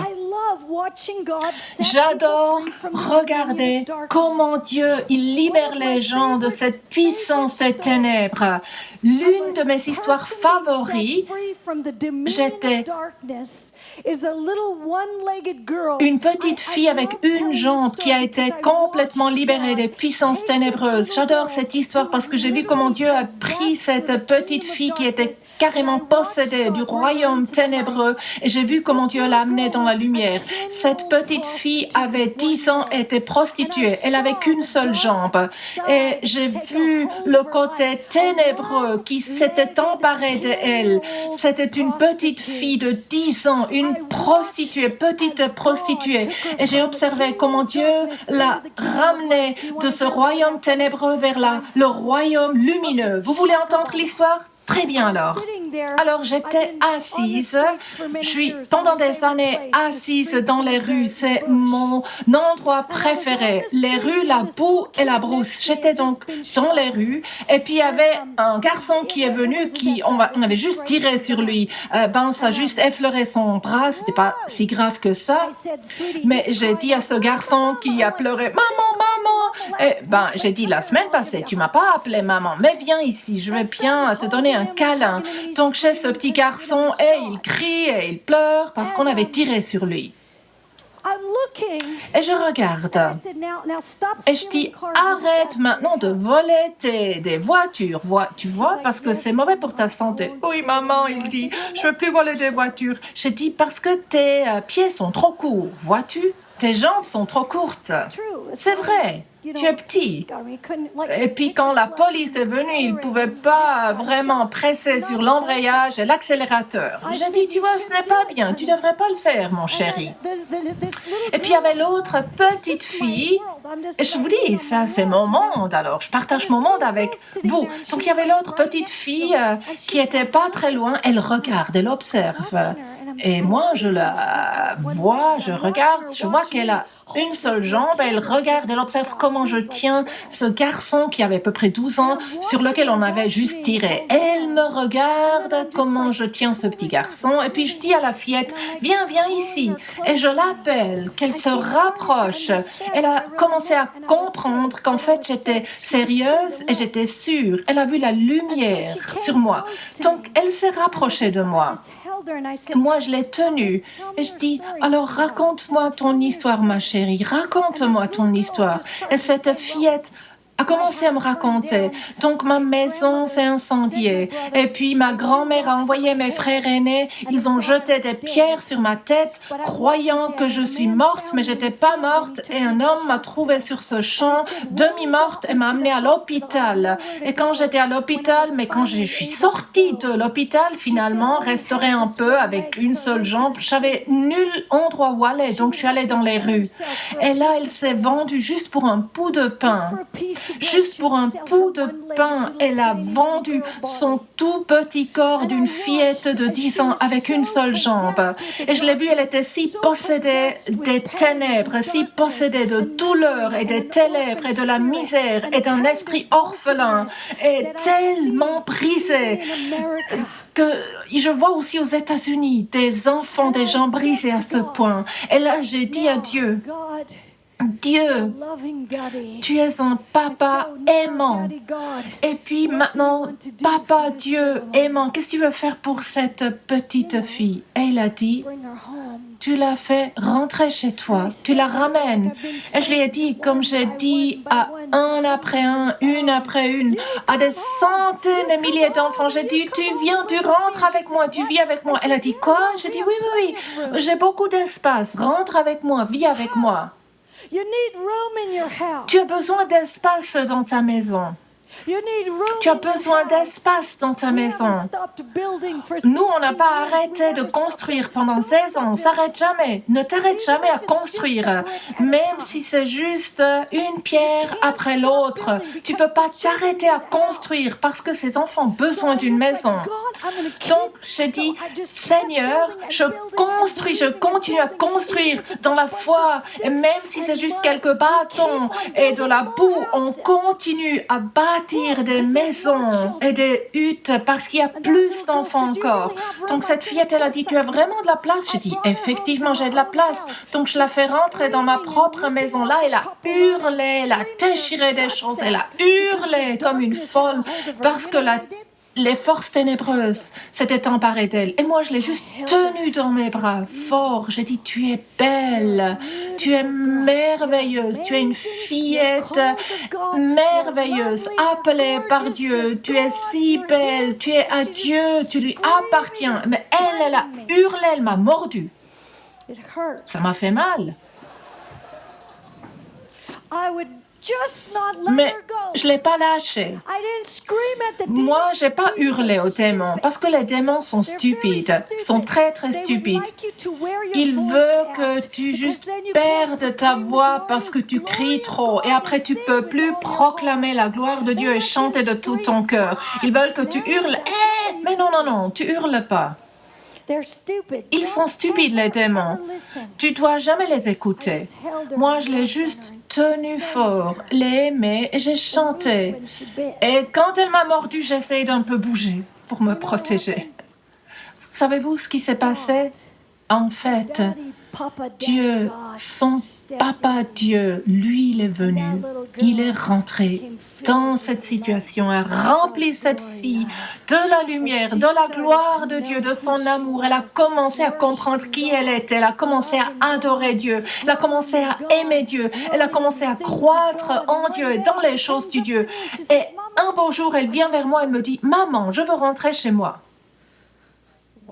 J'adore regarder comment Dieu il libère les gens de cette puissance des ténèbres. L'une de mes histoires favorites, j'étais une petite fille avec une jambe qui a été complètement libérée des puissances ténébreuses. J'adore cette histoire parce que j'ai vu comment Dieu a pris cette petite fille qui était carrément possédée du royaume ténébreux et j'ai vu comment Dieu l'a amenée dans la lumière. Cette petite fille avait 10 ans et était prostituée. Elle avait qu'une seule jambe. Et j'ai vu le côté ténébreux qui s'était emparé d'elle. C'était une petite fille de 10 ans, une prostituée, petite prostituée. Et j'ai observé comment Dieu l'a ramenée de ce royaume ténébreux vers le royaume lumineux. Vous voulez entendre l'histoire? Très bien alors. Alors j'étais assise, je suis pendant des années assise dans les rues, c'est mon endroit préféré, les rues, la boue et la brousse. J'étais donc dans les rues et puis il y avait un garçon qui est venu, on avait juste tiré sur lui, ça a juste effleuré son bras, c'était pas si grave que ça, mais j'ai dit à ce garçon qui a pleuré, maman, et j'ai dit la semaine passée, tu m'as pas appelé maman, mais viens ici, je vais bien te donner un câlin. Donc chez ce petit garçon, et il crie et il pleure parce qu'on avait tiré sur lui. Et je regarde. Et je dis, arrête maintenant de voler des voitures. Tu vois, parce que c'est mauvais pour ta santé. Oui, maman, il dit, je veux plus voler des voitures. Je dis, parce que tes pieds sont trop courts. Vois-tu? Tes jambes sont trop courtes. C'est vrai. Tu es petit. Et puis quand la police est venue, ils ne pouvaient pas vraiment presser sur l'embrayage et l'accélérateur. J'ai dit, tu vois, ce n'est pas bien, tu ne devrais pas le faire, mon chéri. Et puis il y avait l'autre petite fille. Et je vous dis, ça c'est mon monde, alors je partage mon monde avec vous. Donc il y avait l'autre petite fille qui n'était pas très loin, elle regarde, elle observe. Et moi, je la vois, je regarde, je vois qu'elle a une seule jambe, elle regarde, elle observe comment je tiens ce garçon qui avait à peu près 12 ans, sur lequel on avait juste tiré. Elle me regarde comment je tiens ce petit garçon, et puis je dis à la fillette, viens ici. Et je l'appelle, qu'elle se rapproche. Elle a commencé à comprendre qu'en fait j'étais sérieuse et j'étais sûre. Elle a vu la lumière sur moi. Donc elle s'est rapprochée de moi. Moi, je l'ai tenue et je dis, alors raconte-moi ton histoire, ma chérie, raconte-moi ton histoire. Et cette fillette a commencé à me raconter. Donc ma maison s'est incendiée. Et puis ma grand-mère a envoyé mes frères aînés. Ils ont jeté des pierres sur ma tête, croyant que je suis morte, mais j'étais pas morte. Et un homme m'a trouvée sur ce champ, demi-morte, et m'a amenée à l'hôpital. Et quand j'étais à l'hôpital, mais quand je suis sortie de l'hôpital, finalement, restaurée un peu avec une seule jambe, j'avais nul endroit où aller. Donc je suis allée dans les rues. Et là, elle s'est vendue juste pour un bout de pain. Juste pour un bout de pain, elle a vendu son tout petit corps d'une fillette de 10 ans avec une seule jambe. Et je l'ai vue, elle était si possédée des ténèbres, si possédée de douleur et des ténèbres et de la misère et d'un esprit orphelin et tellement brisée que je vois aussi aux États-Unis des enfants, des gens brisés à ce point. Et là, j'ai dit à Dieu, Dieu, tu es un papa aimant. Et puis maintenant, papa Dieu aimant, qu'est-ce que tu veux faire pour cette petite fille? Et il a dit, tu l'as fait rentrer chez toi, tu la ramènes. Et je lui ai dit, comme j'ai dit à un après un, une après une, à des centaines de milliers d'enfants, j'ai dit, tu viens, tu rentres avec moi, tu vis avec moi. Elle a dit, quoi? J'ai dit, oui, j'ai beaucoup d'espace, rentre avec moi, vis avec moi. Tu as besoin d'espace dans ta maison. Tu as besoin d'espace dans ta maison. Nous, on n'a pas arrêté de construire pendant 16 ans. S'arrête jamais. Ne t'arrête jamais à construire. Même si c'est juste une pierre après l'autre. Tu peux pas t'arrêter à construire parce que ces enfants ont besoin d'une maison. Donc, j'ai dit, Seigneur, je construis, je continue à construire dans la foi. Et même si c'est juste quelques bâtons et de la boue, on continue à bâtir des maisons et des huttes parce qu'il y a plus d'enfants encore. Donc cette fillette, elle a dit, tu as vraiment de la place? J'ai dit, effectivement, j'ai de la place. Donc je la fais rentrer dans ma propre maison. Là, elle a hurlé, elle a déchiré des choses, elle a hurlé comme une folle parce que les forces ténébreuses s'étaient emparées d'elle. Et moi, je l'ai juste tenue dans mes bras, fort. J'ai dit, tu es belle, tu es merveilleuse, tu es une fillette merveilleuse, appelée par Dieu. Tu es si belle, tu es à Dieu, tu lui appartiens. Mais elle a hurlé, elle m'a mordu. Ça m'a fait mal. Mais je ne l'ai pas lâché. Moi, je n'ai pas hurlé aux démons parce que les démons sont stupides, sont très très stupides. Ils veulent que tu juste perdes ta voix parce que tu cries trop et après tu ne peux plus proclamer la gloire de Dieu et chanter de tout ton cœur. Ils veulent que tu hurles. Mais non, tu hurles pas. Ils sont stupides, les démons. Tu ne dois jamais les écouter. Moi, je l'ai juste tenu fort, l'ai aimé et j'ai chanté. Et quand elle m'a mordu, j'ai essayé d'un peu bouger pour me protéger. Savez-vous ce qui s'est passé? En fait, Dieu, son papa Dieu, lui, il est venu, il est rentré dans cette situation, a rempli cette fille de la lumière, de la gloire de Dieu, de son amour. Elle a commencé à comprendre qui elle était, elle a commencé à adorer Dieu, elle a commencé à aimer Dieu, elle a commencé à croître en Dieu et dans les choses du Dieu. Et un beau jour, elle vient vers moi et me dit, « Maman, je veux rentrer chez moi. »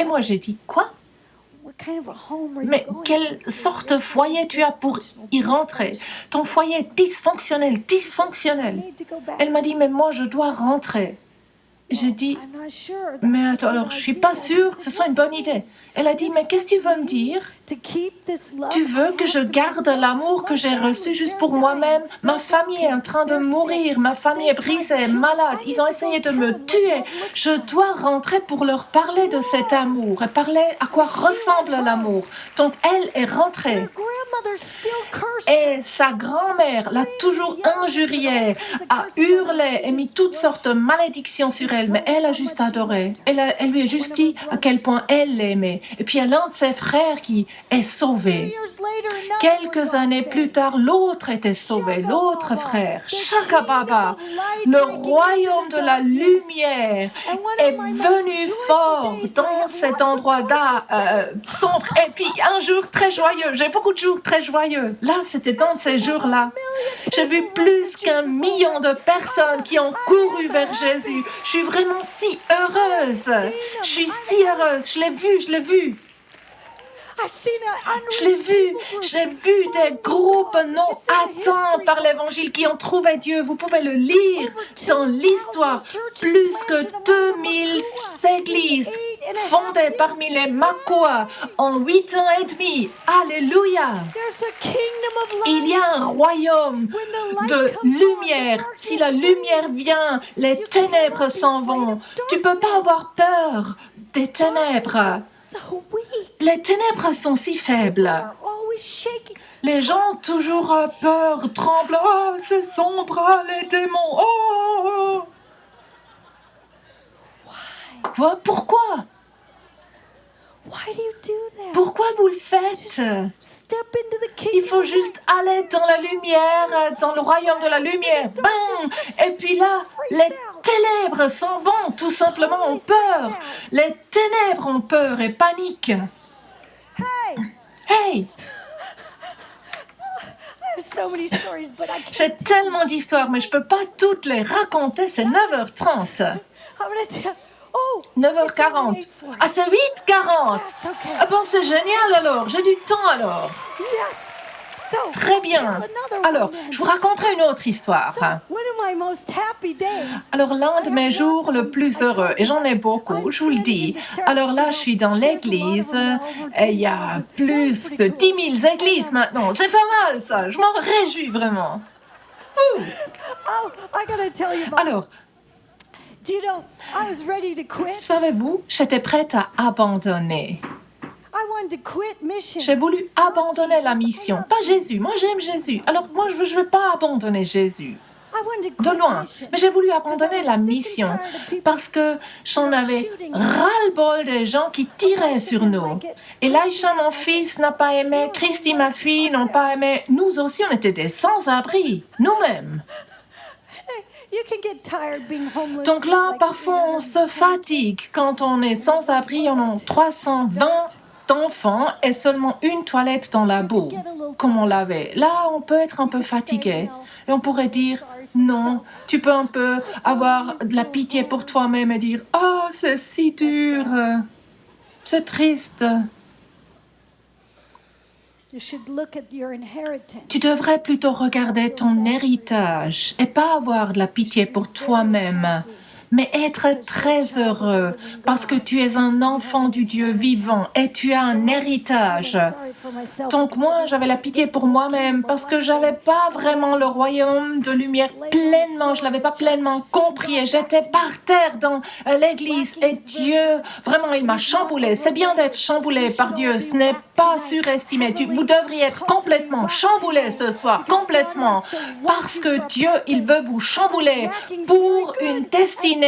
Et moi, j'ai dit, « Quoi ? Mais quelle sorte de foyer tu as pour y rentrer? Ton foyer est dysfonctionnel. Elle m'a dit, mais moi je dois rentrer. J'ai dit, mais attends, alors je ne suis pas sûre que ce soit une bonne idée. Elle a dit, mais qu'est-ce que tu veux me dire? Tu veux que je garde l'amour que j'ai reçu juste pour moi-même? Ma famille est en train de mourir, ma famille est brisée, malade, ils ont essayé de me tuer. Je dois rentrer pour leur parler de cet amour et parler à quoi ressemble l'amour. Donc elle est rentrée. Et sa grand-mère l'a toujours injuriée, a hurlé et mis toutes sortes de malédictions sur elle, mais elle a juste adoré. Elle lui a juste dit à quel point elle l'aimait. Et puis il y a l'un de ses frères qui est sauvé. Quelques années plus tard, l'autre était sauvé, l'autre frère, Shakababa. Le royaume de la lumière est venu fort dans cet endroit sombre. Et puis un jour très joyeux, j'ai beaucoup de jours très joyeux. Là, c'était dans ces jours-là. J'ai vu plus qu'1 million de personnes qui ont couru vers Jésus. Je suis vraiment si heureuse. Je suis si heureuse. Je l'ai vu. J'ai vu des groupes non atteints par l'Évangile qui ont trouvé Dieu. Vous pouvez le lire dans l'histoire. Plus que 2000 églises fondées parmi les Makoas en 8 ans et demi. Alléluia! Il y a un royaume de lumière. Si la lumière vient, les ténèbres s'en vont. Tu ne peux pas avoir peur des ténèbres. Les ténèbres sont si faibles. Les gens ont toujours peur, tremblent. Oh, c'est sombre, les démons. Oh. Quoi? Pourquoi? Pourquoi vous le faites? Il faut juste aller dans la lumière, dans le royaume de la lumière. Bam! Et puis là, les ténèbres s'en vont, tout simplement ont peur. Les ténèbres ont peur et paniquent. Hey! J'ai tellement d'histoires, mais je ne peux pas toutes les raconter, c'est 9h30. 9h40. Ah, c'est 8h40. Ah bon, c'est génial alors, j'ai du temps alors. Très bien. Alors, je vous raconterai une autre histoire. Alors, l'un de mes jours le plus heureux, et j'en ai beaucoup, je vous le dis. Alors là, je suis dans l'église, et il y a plus de 10 000 églises maintenant. C'est pas mal ça, je m'en réjouis vraiment. Alors, savez-vous, j'étais prête à abandonner. J'ai voulu abandonner la mission. Pas Jésus. Moi, j'aime Jésus. Alors, moi, je ne veux pas abandonner Jésus. De loin. Mais j'ai voulu abandonner la mission parce que j'en avais ras-le-bol des gens qui tiraient sur nous. Et Laïcha, mon fils, n'a pas aimé. Christy, ma fille, n'ont pas aimé. Nous aussi, on était des sans-abri. Nous-mêmes. Donc là, parfois, on se fatigue. Quand on est sans-abri, on a 320 d'enfants et seulement une toilette dans la boue, comme on l'avait. Là, on peut être un peu fatigué. Et on pourrait dire, non, tu peux un peu avoir de la pitié pour toi-même et dire, oh, c'est si dur, c'est triste. Tu devrais plutôt regarder ton héritage et pas avoir de la pitié pour toi-même, mais être très heureux parce que tu es un enfant du Dieu vivant et tu as un héritage. Donc moi, j'avais la pitié pour moi-même parce que j'avais pas vraiment le royaume de lumière pleinement, je l'avais pas pleinement compris et j'étais par terre dans l'église et Dieu, vraiment, il m'a chamboulé. C'est bien d'être chamboulé par Dieu, ce n'est pas surestimé. Vous devriez être complètement chamboulé ce soir, complètement, parce que Dieu, il veut vous chambouler pour une destinée.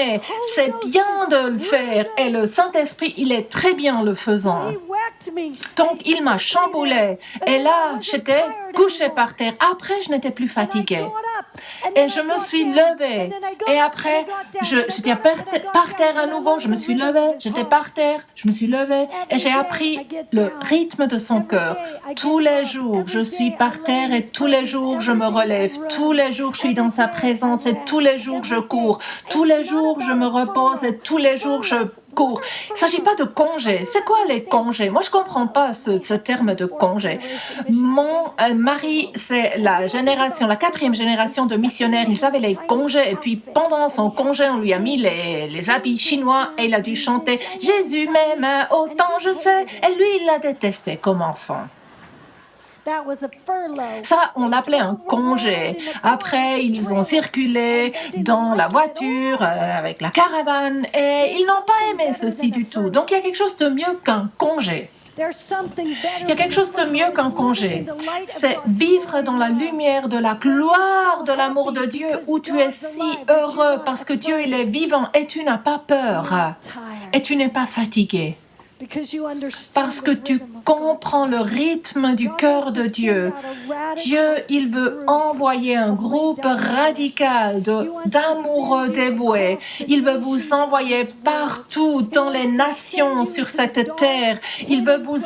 C'est bien de le faire et le Saint-Esprit, il est très bien le faisant. Donc, il m'a chamboulé et là, j'étais couchée par terre. Après, je n'étais plus fatiguée. Et je me suis levée. Et après, j'étais par terre à nouveau. Je me suis levée, j'étais par terre, je me suis levée et j'ai appris le rythme de son cœur. Tous les jours, je suis par terre et tous les jours, je me relève. Tous les jours, je suis dans sa présence et tous les jours, je cours. Tous les jours, je me repose et tous les jours, je cours. Il ne s'agit pas de congés. C'est quoi les congés? Moi, je ne comprends pas ce terme de congé. Mon mari, c'est la 4e génération de missionnaires. Ils avaient les congés et puis pendant son congé, on lui a mis les habits chinois et il a dû chanter « Jésus m'aime autant, je sais ». Et lui, il l'a détesté comme enfant. Ça, on l'appelait un congé. Après, ils ont circulé dans la voiture avec la caravane et ils n'ont pas aimé ceci du tout. Donc, il y a quelque chose de mieux qu'un congé. Il y a quelque chose de mieux qu'un congé. C'est vivre dans la lumière de la gloire de l'amour de Dieu où tu es si heureux parce que Dieu, il est vivant et tu n'as pas peur et tu n'es pas fatigué. Parce que tu comprends le rythme du cœur de Dieu. Dieu, il veut envoyer un groupe radical d'amoureux dévoués. Il veut vous envoyer partout dans les nations sur cette terre. Il veut vous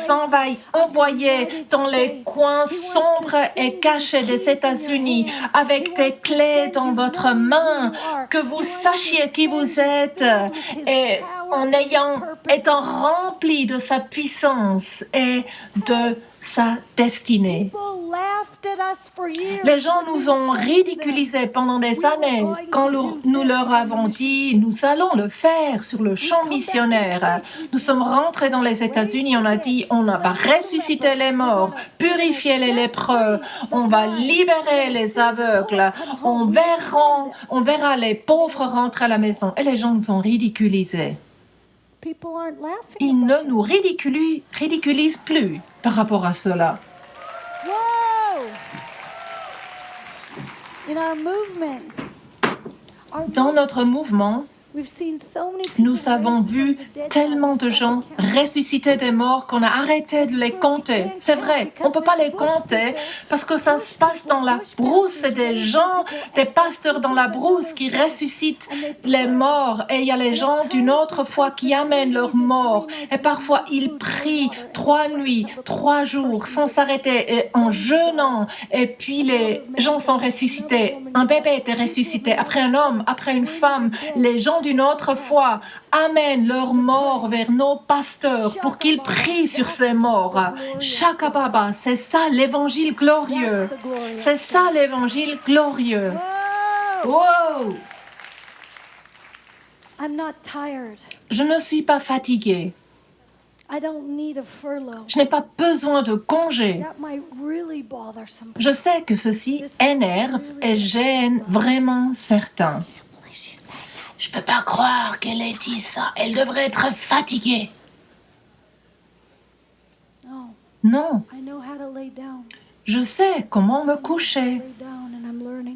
envoyer dans les coins sombres et cachés des États-Unis avec des clés dans votre main, que vous sachiez qui vous êtes et étant rempli de sa puissance et de sa destinée. Les gens nous ont ridiculisés pendant des années quand nous leur avons dit « nous allons le faire sur le champ missionnaire ». Nous sommes rentrés dans les États-Unis, on a dit « on va ressusciter les morts, purifier les lépreux, on va libérer les aveugles, on verra les pauvres rentrer à la maison ». Et les gens nous ont ridiculisés. Ils ne nous ridiculisent plus par rapport à cela. Dans notre mouvement, nous avons vu tellement de gens ressusciter des morts qu'on a arrêté de les compter. C'est vrai, on ne peut pas les compter parce que ça se passe dans la brousse. C'est des gens, des pasteurs dans la brousse qui ressuscitent les morts. Et il y a les gens d'une autre foi qui amènent leurs morts. Et parfois, ils prient 3 nuits, 3 jours sans s'arrêter et en jeûnant. Et puis, les gens sont ressuscités. Un bébé était ressuscité. Après un homme, après une femme. Les gens d'une autre foi amènent leurs morts vers nos pasteurs pour qu'ils prient sur ces morts. Shakababa, c'est ça l'évangile glorieux. C'est ça l'évangile glorieux. Wow! Je ne suis pas fatiguée. Je n'ai pas besoin de congé. Je sais que ceci énerve et gêne vraiment certains. Je ne peux pas croire qu'elle ait dit ça. Elle devrait être fatiguée. Non. Je sais comment me coucher.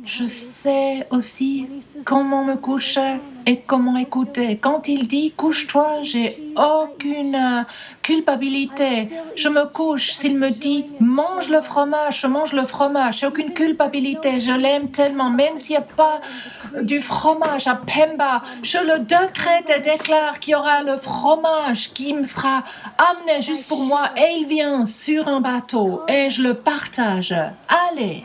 Je sais aussi comment me coucher et comment écouter. Quand il dit « couche-toi », j'ai aucune culpabilité. Je me couche. S'il me dit « mange le fromage », je mange le fromage. J'ai aucune culpabilité. Je l'aime tellement. Même s'il n'y a pas du fromage à Pemba, je le décrète et déclare qu'il y aura le fromage qui me sera amené juste pour moi et il vient sur un bateau et je le partage. Allez!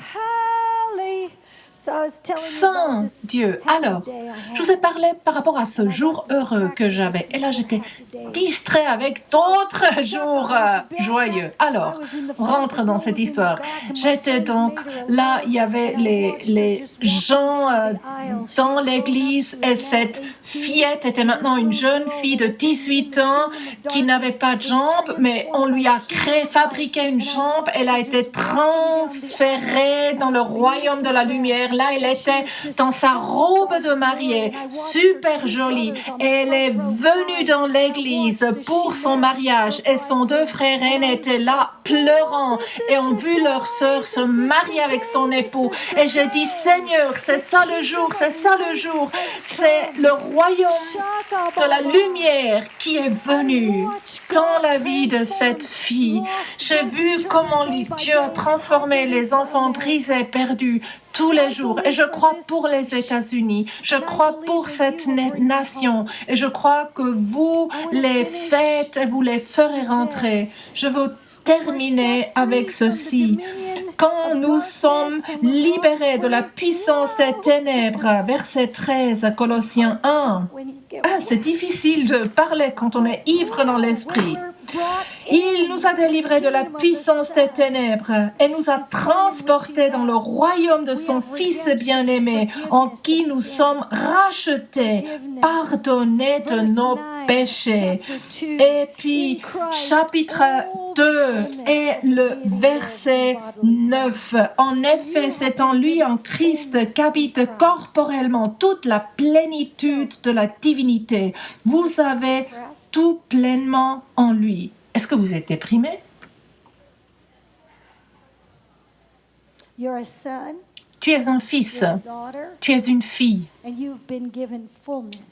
Saint Dieu. Alors, je vous ai parlé par rapport à ce jour heureux que j'avais. Et là, j'étais distrait avec d'autres jours joyeux. Alors, on rentre dans cette histoire. J'étais donc là, il y avait les gens dans l'église et cette fillette était maintenant une jeune fille de 18 ans qui n'avait pas de jambes, mais on lui a fabriqué une jambe. Elle a été transférée dans le royaume de la lumière. Là, elle était dans sa robe de mariée, super jolie. Et elle est venue dans l'église pour son mariage. Et son 2 frères aînés étaient là, pleurant, et ont vu leur sœur se marier avec son époux. Et j'ai dit, Seigneur, c'est ça le jour, c'est ça le jour. C'est le royaume de la lumière qui est venu dans la vie de cette fille. J'ai vu comment Dieu a transformé les enfants brisés, perdus, tous les jours. Et je crois pour les États-Unis, je crois pour cette nation, et je crois que vous les faites et vous les ferez rentrer. Je veux terminer avec ceci. Quand nous sommes libérés de la puissance des ténèbres, verset 13, Colossiens 1. C'est difficile de parler quand on est ivre dans l'esprit. Il nous a délivrés de la puissance des ténèbres et nous a transportés dans le royaume de son Fils bien-aimé, en qui nous sommes rachetés, pardonnés de nos péchés. Et puis, chapitre 2 et le verset 9. En effet, c'est en lui, en Christ, qu'habite corporellement toute la plénitude de la divinité. Vous avez tout pleinement en lui. Est-ce que vous êtes déprimé? Tu es un fils, tu es une fille,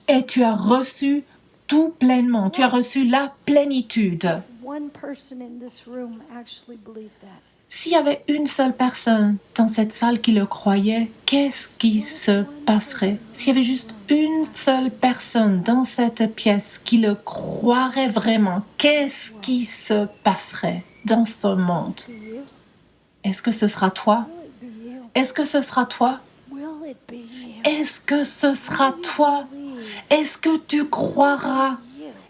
et tu as reçu tout pleinement. Tu as reçu la plénitude. One person in this room actually believed that. S'il y avait une seule personne dans cette salle qui le croyait, qu'est-ce qui se passerait? S'il y avait juste une seule personne dans cette pièce qui le croirait vraiment, qu'est-ce qui se passerait dans ce monde? Est-ce que ce sera toi? Est-ce que ce sera toi? Est-ce que ce sera toi? Est-ce que tu croiras?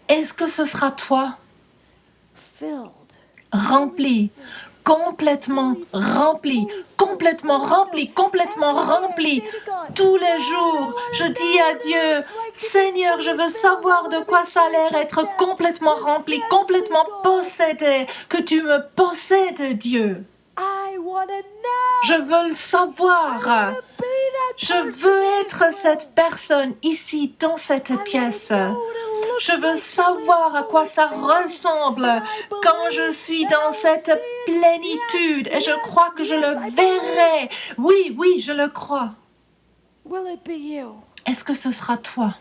Est-ce que ce sera toi? Rempli, complètement rempli, complètement rempli, complètement rempli. Tous les jours, je dis à Dieu, Seigneur, je veux savoir de quoi ça a l'air être complètement rempli, complètement possédé, que tu me possèdes, Dieu. Je veux le savoir. Je veux être cette personne ici, dans cette pièce. Je veux savoir à quoi ça ressemble quand je suis dans cette plénitude et je crois que je le verrai. Oui, oui, je le crois. Est-ce que ce sera toi?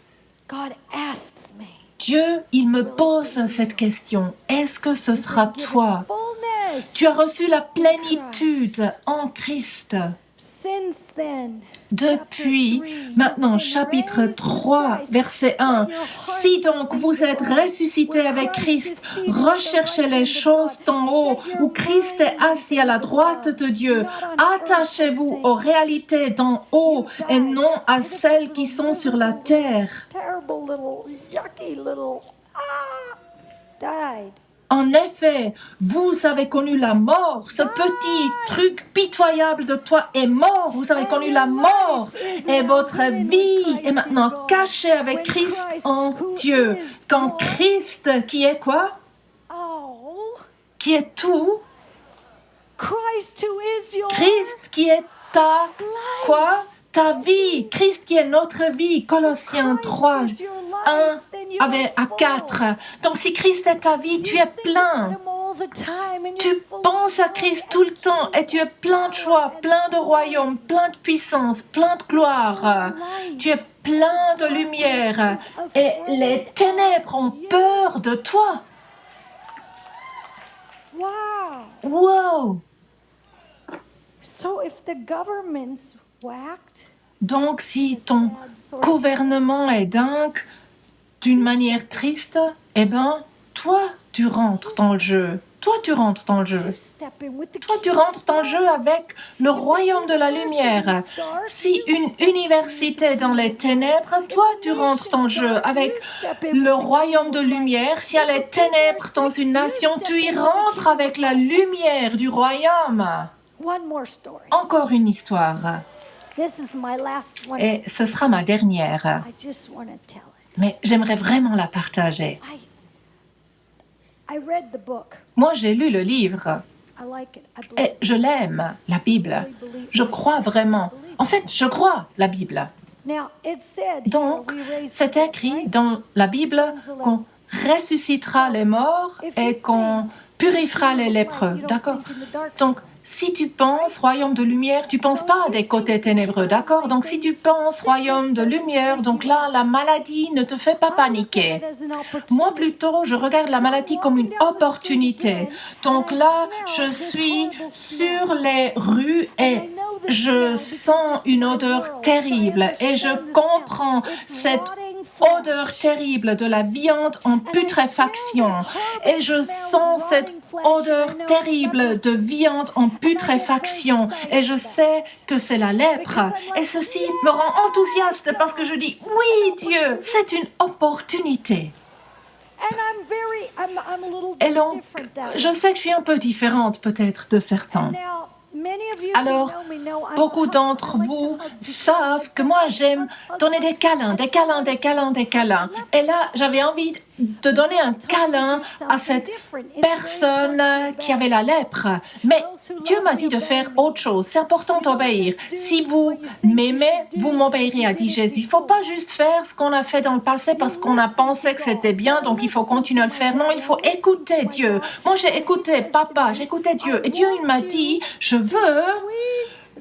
Dieu, il me pose cette question. Est-ce que ce sera toi? Tu as reçu la plénitude en Christ. Depuis, maintenant, chapitre 3, verset 1. Si donc vous êtes ressuscités avec Christ, recherchez les choses d'en haut, où Christ est assis à la droite de Dieu. Attachez-vous aux réalités d'en haut et non à celles qui sont sur la terre. En effet, vous avez connu la mort. Ce petit truc pitoyable de toi est mort. Vous avez connu la mort. Et votre vie est maintenant cachée avec Christ en Dieu. Quand Christ, qui est quoi? Qui est tout? Christ qui est ta quoi? Ta vie. Christ qui est notre vie. Colossiens 3, 1 à 4. Donc si Christ est ta vie, tu es plein. Tu penses à Christ tout le temps et tu es plein de joie, plein de royaume, plein de puissance, plein de gloire. Tu es plein de lumière et les ténèbres ont peur de toi. Wow! Donc, si ton gouvernement est dingue d'une manière triste, eh bien, toi, tu rentres dans le jeu. Toi, tu rentres dans le jeu. Toi, tu rentres dans le jeu avec le royaume de la lumière. Si une université est dans les ténèbres, toi, tu rentres dans le jeu avec le royaume de lumière. S'il y a les ténèbres dans une nation, tu y rentres avec la lumière du royaume. Encore une histoire. Et ce sera ma dernière. Mais j'aimerais vraiment la partager. Moi, j'ai lu le livre. Et je l'aime, la Bible. Je crois vraiment. En fait, je crois la Bible. Donc, c'est écrit dans la Bible qu'on ressuscitera les morts et qu'on purifiera les lépreux. D'accord? Donc, si tu penses royaume de lumière, tu ne penses pas à des côtés ténébreux, d'accord? Donc si tu penses royaume de lumière, donc là, la maladie ne te fait pas paniquer. Moi, plutôt, je regarde la maladie comme une opportunité. Donc là, je suis sur les rues et je sens une odeur terrible et je comprends cette odeur terrible de la viande en putréfaction. Et je sens cette odeur terrible de viande en putréfaction. Et je sais que c'est la lèpre. Et ceci me rend enthousiaste parce que je dis, oui Dieu, c'est une opportunité. Et donc, je sais que je suis un peu différente peut-être de certains. Alors, beaucoup d'entre vous savent que moi, j'aime donner des câlins, des câlins, des câlins, des câlins. Et là, j'avais envie de donner un câlin à cette personne qui avait la lèpre. Mais Dieu m'a dit de faire autre chose. C'est important d'obéir. Si vous m'aimez, vous m'obéirez, a dit Jésus. Il ne faut pas juste faire ce qu'on a fait dans le passé parce qu'on a pensé que c'était bien, donc il faut continuer à le faire. Non, il faut écouter Dieu. Moi, j'ai écouté Papa, j'ai écouté Dieu. Et Dieu, il m'a dit, je veux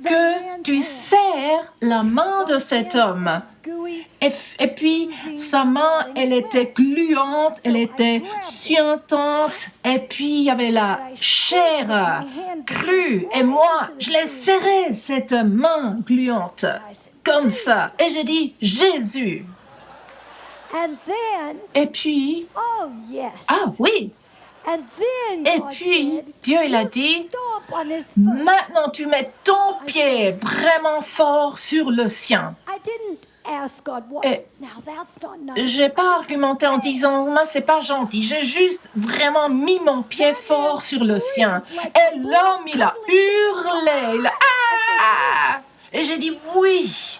que tu serres la main de cet homme. Et puis, sa main, elle était gluante, elle était suintante, et puis il y avait la chair crue. Et moi, je l'ai serrée, cette main gluante, comme ça. Et j'ai dit, Jésus. Et puis, ah oui. Et puis, Dieu, il a dit, maintenant tu mets ton pied vraiment fort sur le sien. Et j'ai pas argumenté en disant, c'est pas gentil. J'ai juste vraiment mis mon pied fort sur le sien. Et l'homme, il a hurlé. Ah! Et j'ai dit oui.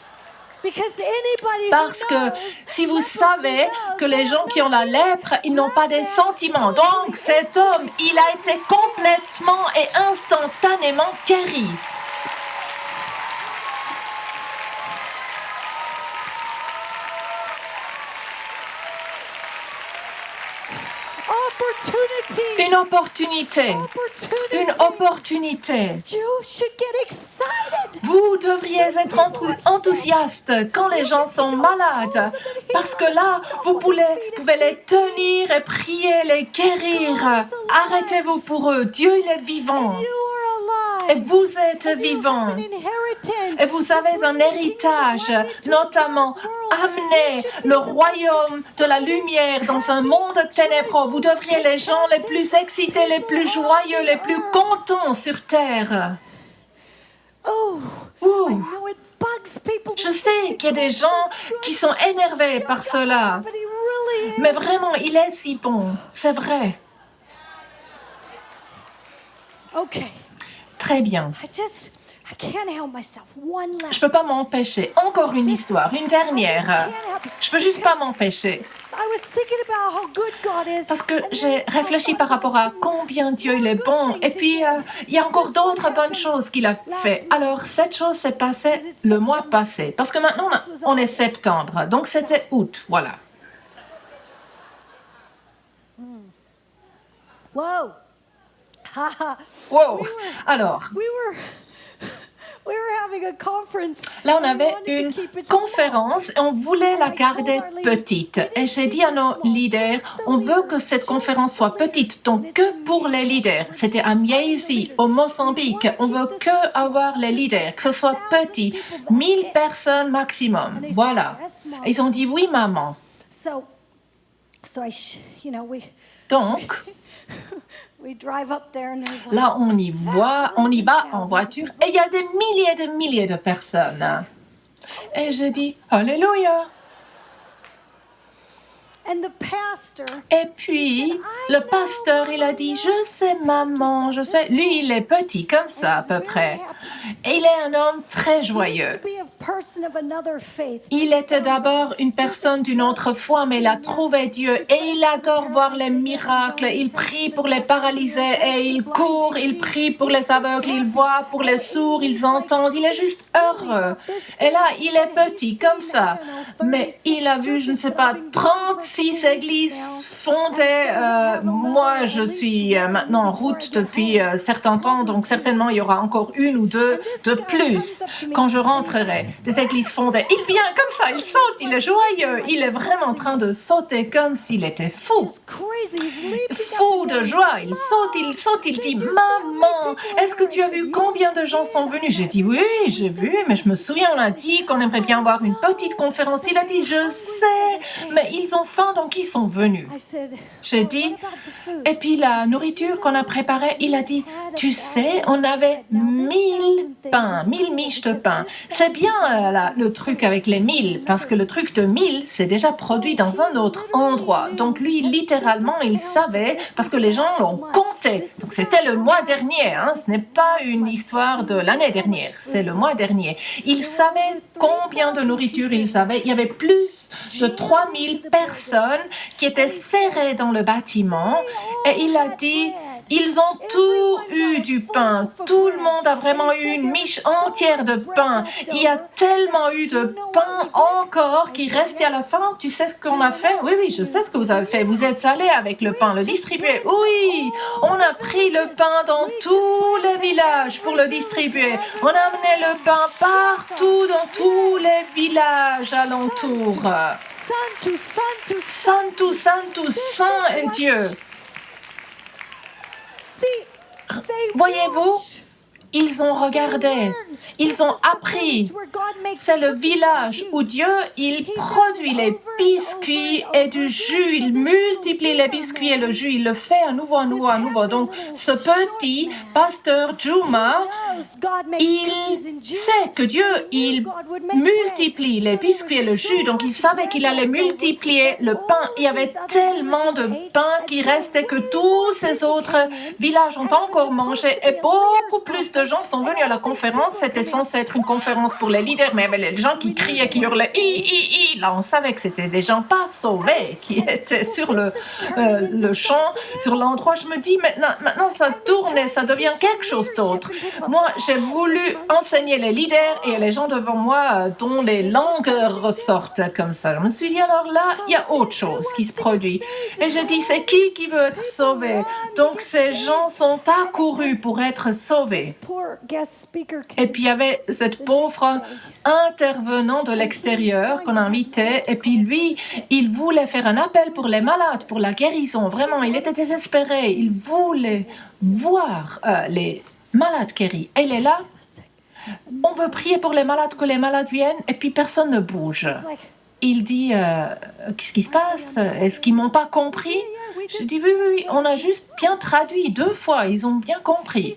Parce que si vous savez que les gens qui ont la lèpre, ils n'ont pas des sentiments. Donc cet homme, il a été complètement et instantanément guéri. Une opportunité. Une opportunité. Vous devriez être enthousiaste quand les gens sont malades. Parce que là, vous pouvez les tenir et prier, les guérir. Arrêtez-vous pour eux. Dieu, il est vivant. Et vous êtes vivant. Et vous avez un héritage, notamment amener le royaume de la lumière dans un monde ténébreux. Vous devriez les gens les plus excités, les plus joyeux, les plus contents sur terre. Je sais qu'il y a des gens qui sont énervés par cela. Mais vraiment, il est si bon. C'est vrai. Très bien. Je ne peux pas m'empêcher. Encore une histoire, une dernière. Je ne peux juste pas m'empêcher. Parce que j'ai réfléchi par rapport à combien Dieu il est bon. Et puis, il y a encore d'autres bonnes choses qu'il a fait. Alors, cette chose s'est passée le mois passé. Parce que maintenant, on est septembre. Donc, c'était août. Voilà. Wow. Alors, là, on avait une conférence et on voulait la garder petite. Et j'ai dit à nos leaders, on veut que cette conférence soit petite, donc que pour les leaders. C'était à Miezi, au Mozambique. On veut que avoir les leaders, que ce soit petit, 1000 personnes maximum. Voilà. Ils ont dit oui, maman. Donc, là, on y va en voiture et il y a des milliers de personnes. Et je dis, Alléluia. Et puis, le pasteur, il a dit, je sais, maman, je sais. Lui, il est petit, comme ça, à peu près. Et il est un homme très joyeux. Il était d'abord une personne d'une autre foi, mais il a trouvé Dieu. Et il adore voir les miracles. Il prie pour les paralysés et il court. Il prie pour les aveugles. Il voit pour les sourds. Ils entendent. Il est juste heureux. Et là, il est petit, comme ça. Mais il a vu, je ne sais pas, 36 églises fondées. Moi, je suis maintenant en route depuis certains temps, donc certainement il y aura encore une ou deux de plus quand je rentrerai. Des églises fondées. Il vient comme ça, il saute, il est joyeux, il est vraiment en train de sauter comme s'il était fou. Fou de joie, il saute, il dit, maman, est-ce que tu as vu combien de gens sont venus? J'ai dit, oui, j'ai vu, mais je me souviens, on a dit qu'on aimerait bien avoir une petite conférence. Il a dit, je sais, mais ils ont faim, donc ils sont venus. J'ai dit, et puis la nourriture qu'on a préparée, il a dit, tu sais, on avait 1000 pains, 1000 miches de pain. C'est bien le truc avec les 1000, parce que le truc de 1000, c'est déjà produit dans un autre endroit. Donc lui, littéralement, il savait, parce que les gens l'ont compté. Donc c'était le mois dernier, hein, ce n'est pas une histoire de l'année dernière, c'est le mois dernier. Il savait combien de nourriture il avait. Il y avait plus de 3000 personnes qui étaient serrées dans le bâtiment. Et il a dit, Ils ont tout eu du pain. Tout le monde a vraiment eu une miche entière de pain. Il y a tellement eu de pain encore qui restait à la fin. Tu sais ce qu'on a fait? Oui, oui, je sais ce que vous avez fait. Vous êtes allés avec le pain, le distribuer. Oui, on a pris le pain dans tous les villages pour le distribuer. On a amené le pain partout dans tous les villages alentours. Santo, Santo, Saint est Dieu. Voyez-vous, ils ont regardé, ils ont appris. C'est le village où Dieu, il produit les biscuits et du jus. Il multiplie les biscuits et le jus. Il le fait à nouveau, à nouveau, à nouveau. Donc, ce petit pasteur Juma, il sait que Dieu, il multiplie les biscuits et le jus. Donc, il savait qu'il allait multiplier le pain. Il y avait tellement de pain qui restait que tous ces autres villages ont encore mangé et beaucoup plus de gens sont venus à la conférence. C'était censé être une conférence pour les leaders, mais il y avait les gens qui criaient, qui hurlaient. Là, on savait que c'était des gens pas sauvés qui étaient sur le champ, sur l'endroit. Je me dis, maintenant, ça tourne et ça devient quelque chose d'autre. Moi, j'ai voulu enseigner les leaders et les gens devant moi dont les langues ressortent comme ça. Je me suis dit, alors là, il y a autre chose qui se produit. Et je dis, c'est qui veut être sauvé? Donc, ces gens sont accourus pour être sauvés. Et puis, il y avait cette pauvre intervenant de l'extérieur qu'on invitait. Et puis, lui, il voulait faire un appel pour les malades, pour la guérison. Vraiment, il était désespéré. Il voulait voir les malades guéris. Et il est là. On veut prier pour les malades, que les malades viennent. Et puis, personne ne bouge. Il dit, qu'est-ce qui se passe? Est-ce qu'ils m'ont pas compris? Je dis, oui, on a juste bien traduit 2 fois. Ils ont bien compris.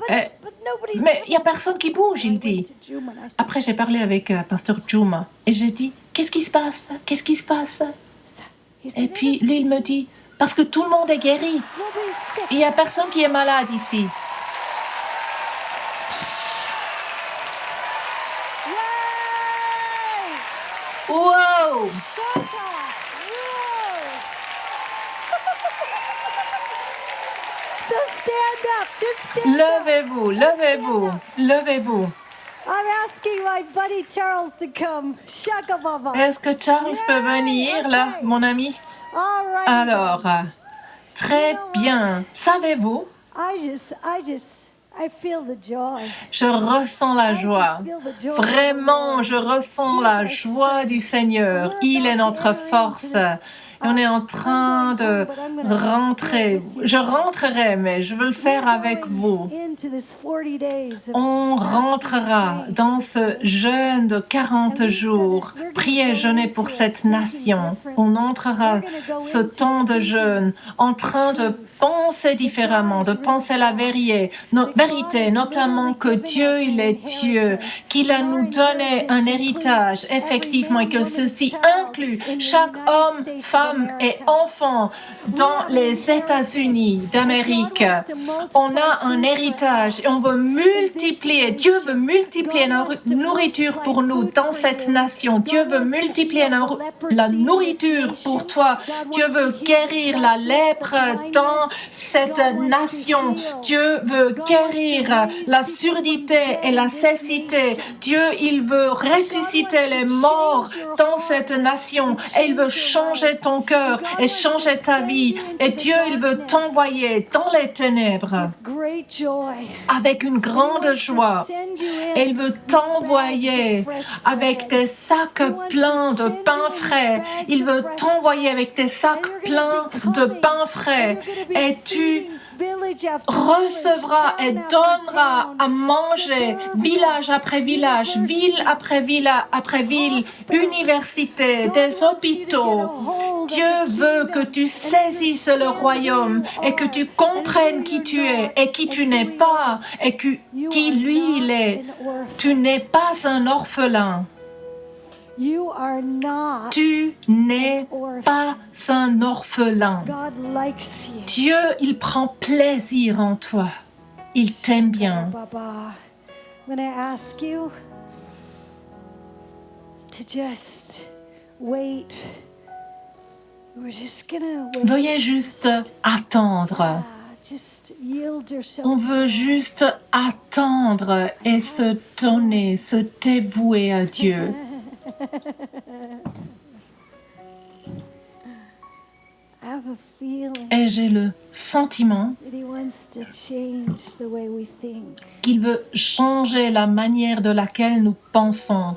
Mais il n'y a personne qui bouge, il dit. Après, j'ai parlé avec pasteur Juma et j'ai dit, qu'est-ce qui se passe? Qu'est-ce qui se passe? Et puis, lui, il me dit, parce que tout le monde est guéri. Il n'y a personne qui est malade ici. Wow! Levez-vous, levez-vous, levez-vous. Est-ce que Charles peut venir là, mon ami? Alors, très bien. Savez-vous? Je ressens la joie. Vraiment, je ressens la joie du Seigneur. Il est notre force. On est en train de rentrer. Je rentrerai, mais je veux le faire avec vous. On rentrera dans ce jeûne de 40 jours. Priez et jeûnez pour cette nation. On entrera ce temps de jeûne en train de penser différemment, de penser la vérité, notamment que Dieu, il est Dieu, qu'il a nous donné un héritage, effectivement, et que ceci inclut chaque homme, femme, et enfants dans les États-Unis d'Amérique. On a un héritage et on veut multiplier. Dieu veut multiplier la nourriture pour nous dans cette nation. Dieu veut multiplier la nourriture pour toi. Dieu veut guérir la lèpre dans cette nation. Dieu veut guérir la surdité et la cécité. Dieu, il veut ressusciter les morts dans cette nation et il veut changer ton cœur et changer ta vie. Et Dieu, il veut t'envoyer dans les ténèbres avec une grande joie. Et il veut t'envoyer avec des sacs pleins de pain frais. Il veut t'envoyer avec des sacs pleins de pain frais. Et tu recevra et donnera à manger village après village, ville après ville après ville, université, des hôpitaux. Dieu veut que tu saisisses le royaume et que tu comprennes qui tu es et qui tu n'es pas et qui lui il est. Tu n'es pas un orphelin. Tu n'es pas un orphelin. Dieu, il prend plaisir en toi. Il t'aime bien. Veuillez juste attendre. Just yield yourself. On veut juste attendre et se donner, se dévouer à Dieu. I have a feeling Et j'ai le sentiment that He wants to change the way we think. qu'il veut changer la manière de laquelle nous pensons.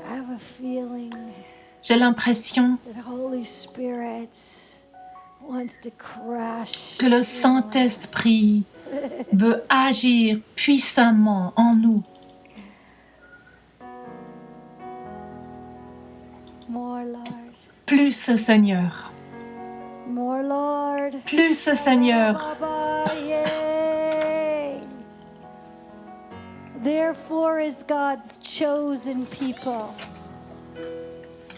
I have a feeling J'ai l'impression that Holy Spirit wants to crash. que le Saint-Esprit veut agir puissamment en nous. More, Lord. Plus, Seigneur. More, Lord. Plus, Seigneur. Baba, yay. Therefore is God's chosen people.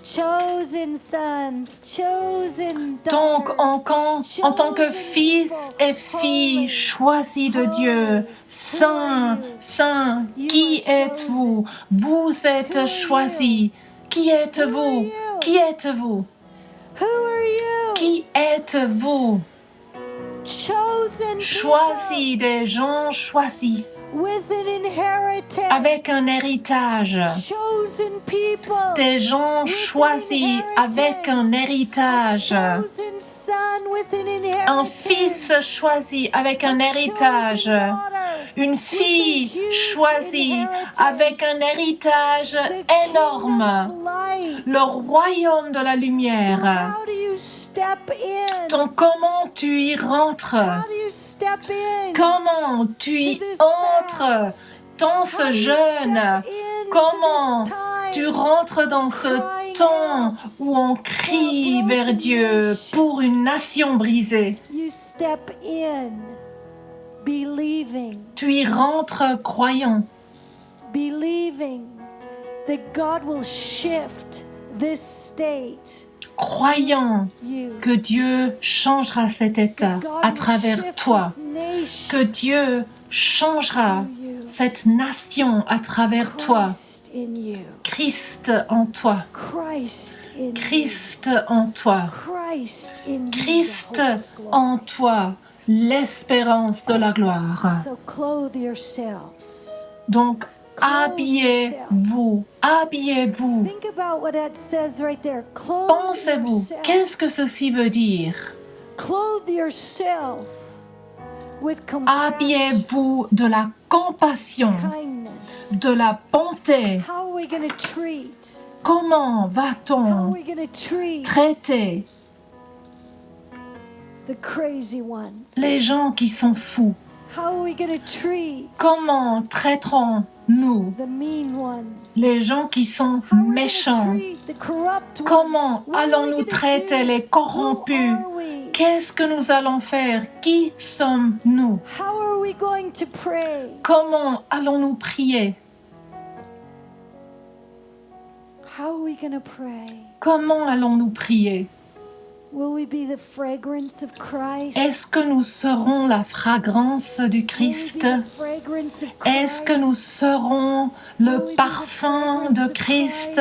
Chosen sons, chosen Donc, daughters, en tant que fils et filles choisis de Dieu, saints, saints, qui êtes-vous? Vous êtes choisis. Qui êtes-vous? Qui êtes-vous? Who are you? Qui êtes-vous? Chosen Choisis, des gens choisis, people with an inheritance. avec un héritage. Chosen people. Des gens choisis avec un héritage. Chosen son with an inheritance. Un fils choisi avec un héritage. Chosen daughter. Une fille choisie avec un héritage énorme. Le royaume de la lumière. How do you step in? Donc comment tu y rentres? How do you step in? Comment tu y entres dans ce jeûne? Comment tu rentres dans ce temps où on crie vers Dieu pour une nation brisée? You step in, believing Tu y rentres croyant that God will shift this state. croyant You. que Dieu changera cet état God à will travers shift toi, this nation que Dieu changera through you. cette nation à travers toi. Christ in you. Christ en toi, Christ in you. Christ en toi, Christ in you. Christ the hope of glory. en toi, l'espérance de la gloire. So clothe yourselves. Donc, habillez-vous, habillez-vous. Think about what that says right there. Clothe Pensez-vous, yourself. qu'est-ce que ceci veut dire? Clothe yourself with compassion, Habillez-vous de la compassion, kindness. de la bonté. How are we going to treat? Comment How are va-t-on we going to treat traiter the crazy ones? les gens qui sont fous? How are we going to treat Comment traiterons-nous the mean ones? les gens qui sont How are we going to méchants? treat the corrupt ones? Comment What are we allons-nous gonna traiter do? les corrompus? Who are we? Qu'est-ce que nous allons faire? Qui sommes-nous? How are we going to pray? Comment allons-nous prier? How are we going to pray? Comment allons-nous prier? Will we be the fragrance of Christ? Est-ce que nous serons la fragrance du Will we Christ? be the fragrance of Est-ce que nous Christ? serons Will le we be the parfum fragrance de of Christ?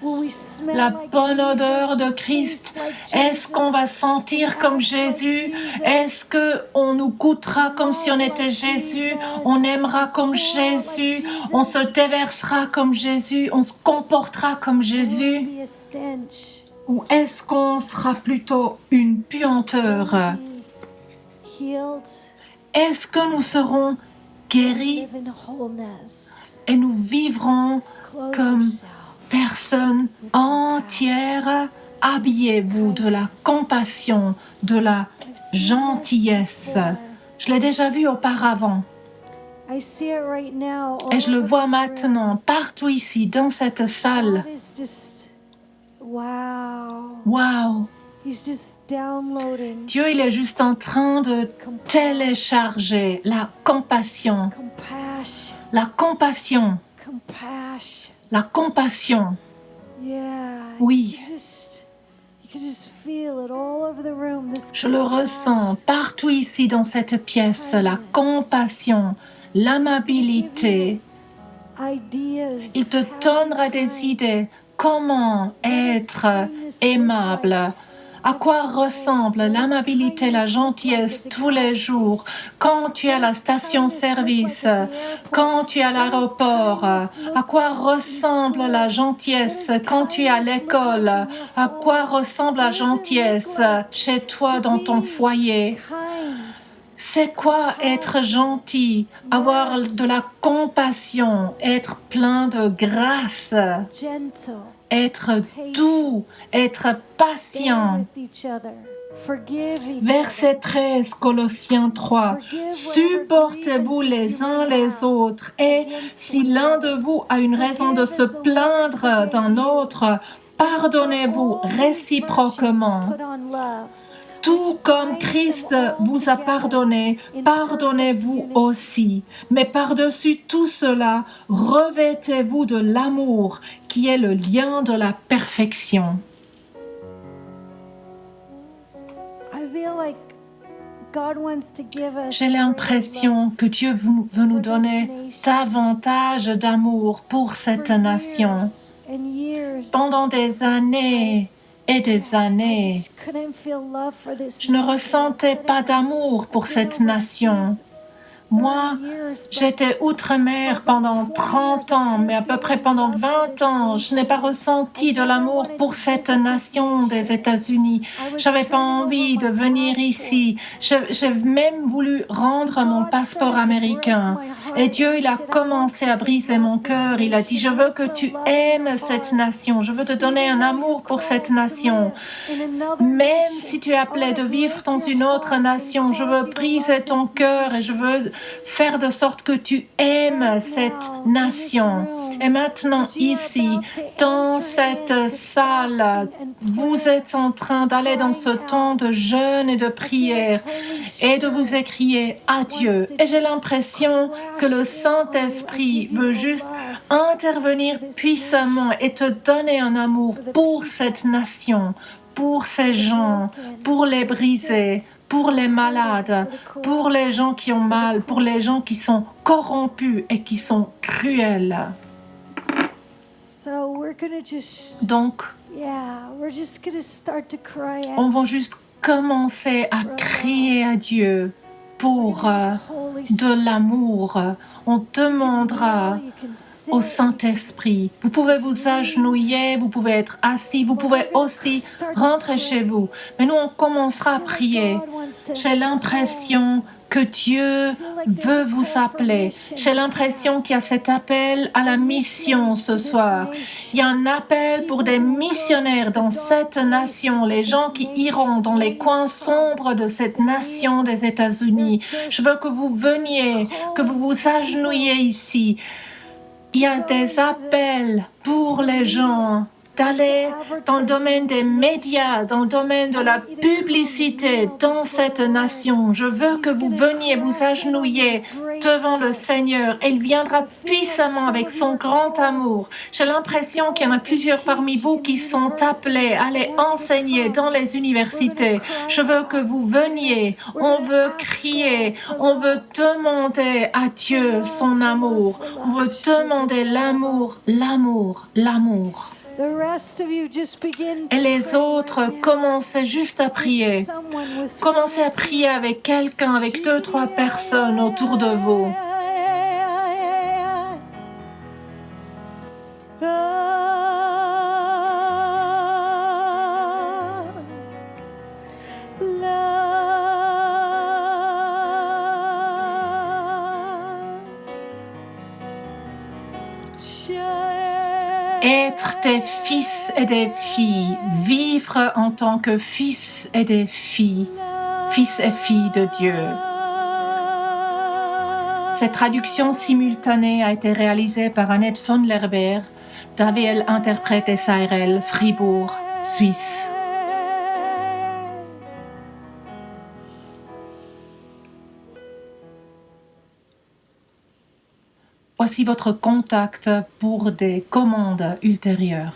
Will we smell La like bonne Jesus? odeur de Taste Christ? like Est-ce qu'on va Jesus? sentir comme Act like Jésus? Jesus? Est-ce qu'on nous goûtera comme si on Love était like Jésus? Jesus? On aimera comme Pour Jésus? like On Jesus? se déversera comme Jésus? On se comportera comme Will we Jésus? be a stench? Ou est-ce qu'on sera plutôt une puanteur? Will we be healed? Est-ce que nous serons guéris Live in wholeness. et nous vivrons Clothe comme yourself. personnes entières? Habillez-vous de la compassion, de la I've seen this gentillesse. before. Je l'ai déjà vu auparavant I see it right now. all et je le over vois this room. maintenant partout ici dans cette salle. God is just, wow. Waouh! He's just downloading Dieu, il est juste en train de télécharger la compassion, compassion, la compassion, compassion. la compassion. Yeah. Oui. You can just feel it all over the room. This Je le ressens partout ici dans cette pièce, la compassion, l'amabilité. ideas. Il te donnera des idées comment être aimable, À quoi ressemble l'amabilité, la gentillesse tous les jours, quand tu es à la station-service, quand tu es à l'aéroport? À quoi ressemble la gentillesse quand tu es à l'école? À quoi ressemble la gentillesse chez toi dans ton foyer? C'est quoi être gentil, avoir de la compassion, être plein de grâce, être doux, être patient? Verset 13, Colossiens 3. Supportez-vous les uns les autres, et si l'un de vous a une raison de se plaindre d'un autre, pardonnez-vous réciproquement. Tout comme Christ vous a pardonné, pardonnez-vous aussi. Mais par-dessus tout cela, revêtez-vous de l'amour qui est le lien de la perfection. J'ai l'impression que Dieu veut nous donner davantage d'amour pour cette nation. Pendant des années et des années, je ne ressentais pas d'amour pour cette nation. Moi, j'étais outre-mer pendant 30 ans, mais à peu près pendant 20 ans, je n'ai pas ressenti de l'amour pour cette nation des États-Unis. J'avais pas envie de venir ici. J'ai même voulu rendre mon passeport américain. Et Dieu, il a commencé à briser mon cœur. Il a dit, je veux que tu aimes cette nation. Je veux te donner un amour pour cette nation. Même si tu es appelé de vivre dans une autre nation, je veux briser ton cœur et je veux faire de sorte que tu aimes cette nation. Et maintenant, ici, dans cette salle, vous êtes en train d'aller dans ce temps de jeûne et de prière et de vous écrier à Dieu. Et j'ai l'impression que le Saint-Esprit veut juste intervenir puissamment et te donner un amour pour cette nation, pour ces gens, pour les brisés, pour les malades, pour les gens qui ont mal, pour les gens qui sont corrompus et qui sont cruels. Donc, on va juste commencer à crier à Dieu pour de l'amour. On demandera au Saint-Esprit. Vous pouvez vous agenouiller, vous pouvez être assis, vous pouvez aussi rentrer chez vous. Mais nous, on commencera à prier. J'ai l'impression que Dieu veut vous appeler. J'ai l'impression qu'il y a cet appel à la mission ce soir. Il y a un appel pour des missionnaires dans cette nation, les gens qui iront dans les coins sombres de cette nation des États-Unis. Je veux que vous veniez, que vous vous agenouillez ici. Il y a des appels pour les gens d'aller dans le domaine des médias, dans le domaine de la publicité dans cette nation. Je veux que vous veniez vous agenouiller devant le Seigneur. Il viendra puissamment avec son grand amour. J'ai l'impression qu'il y en a plusieurs parmi vous qui sont appelés à aller enseigner dans les universités. Je veux que vous veniez. On veut crier. On veut demander à Dieu son amour. On veut demander l'amour, l'amour, l'amour. Et les autres, commencez juste à prier. Commencez à prier avec quelqu'un, avec 2, 3 personnes autour de vous. Être des fils et des filles, vivre en tant que fils et des filles, fils et filles de Dieu. Cette traduction simultanée a été réalisée par Annette von Lerberg, Daviel interprète et Sairel, Fribourg, Suisse. Voici votre contact pour des commandes ultérieures.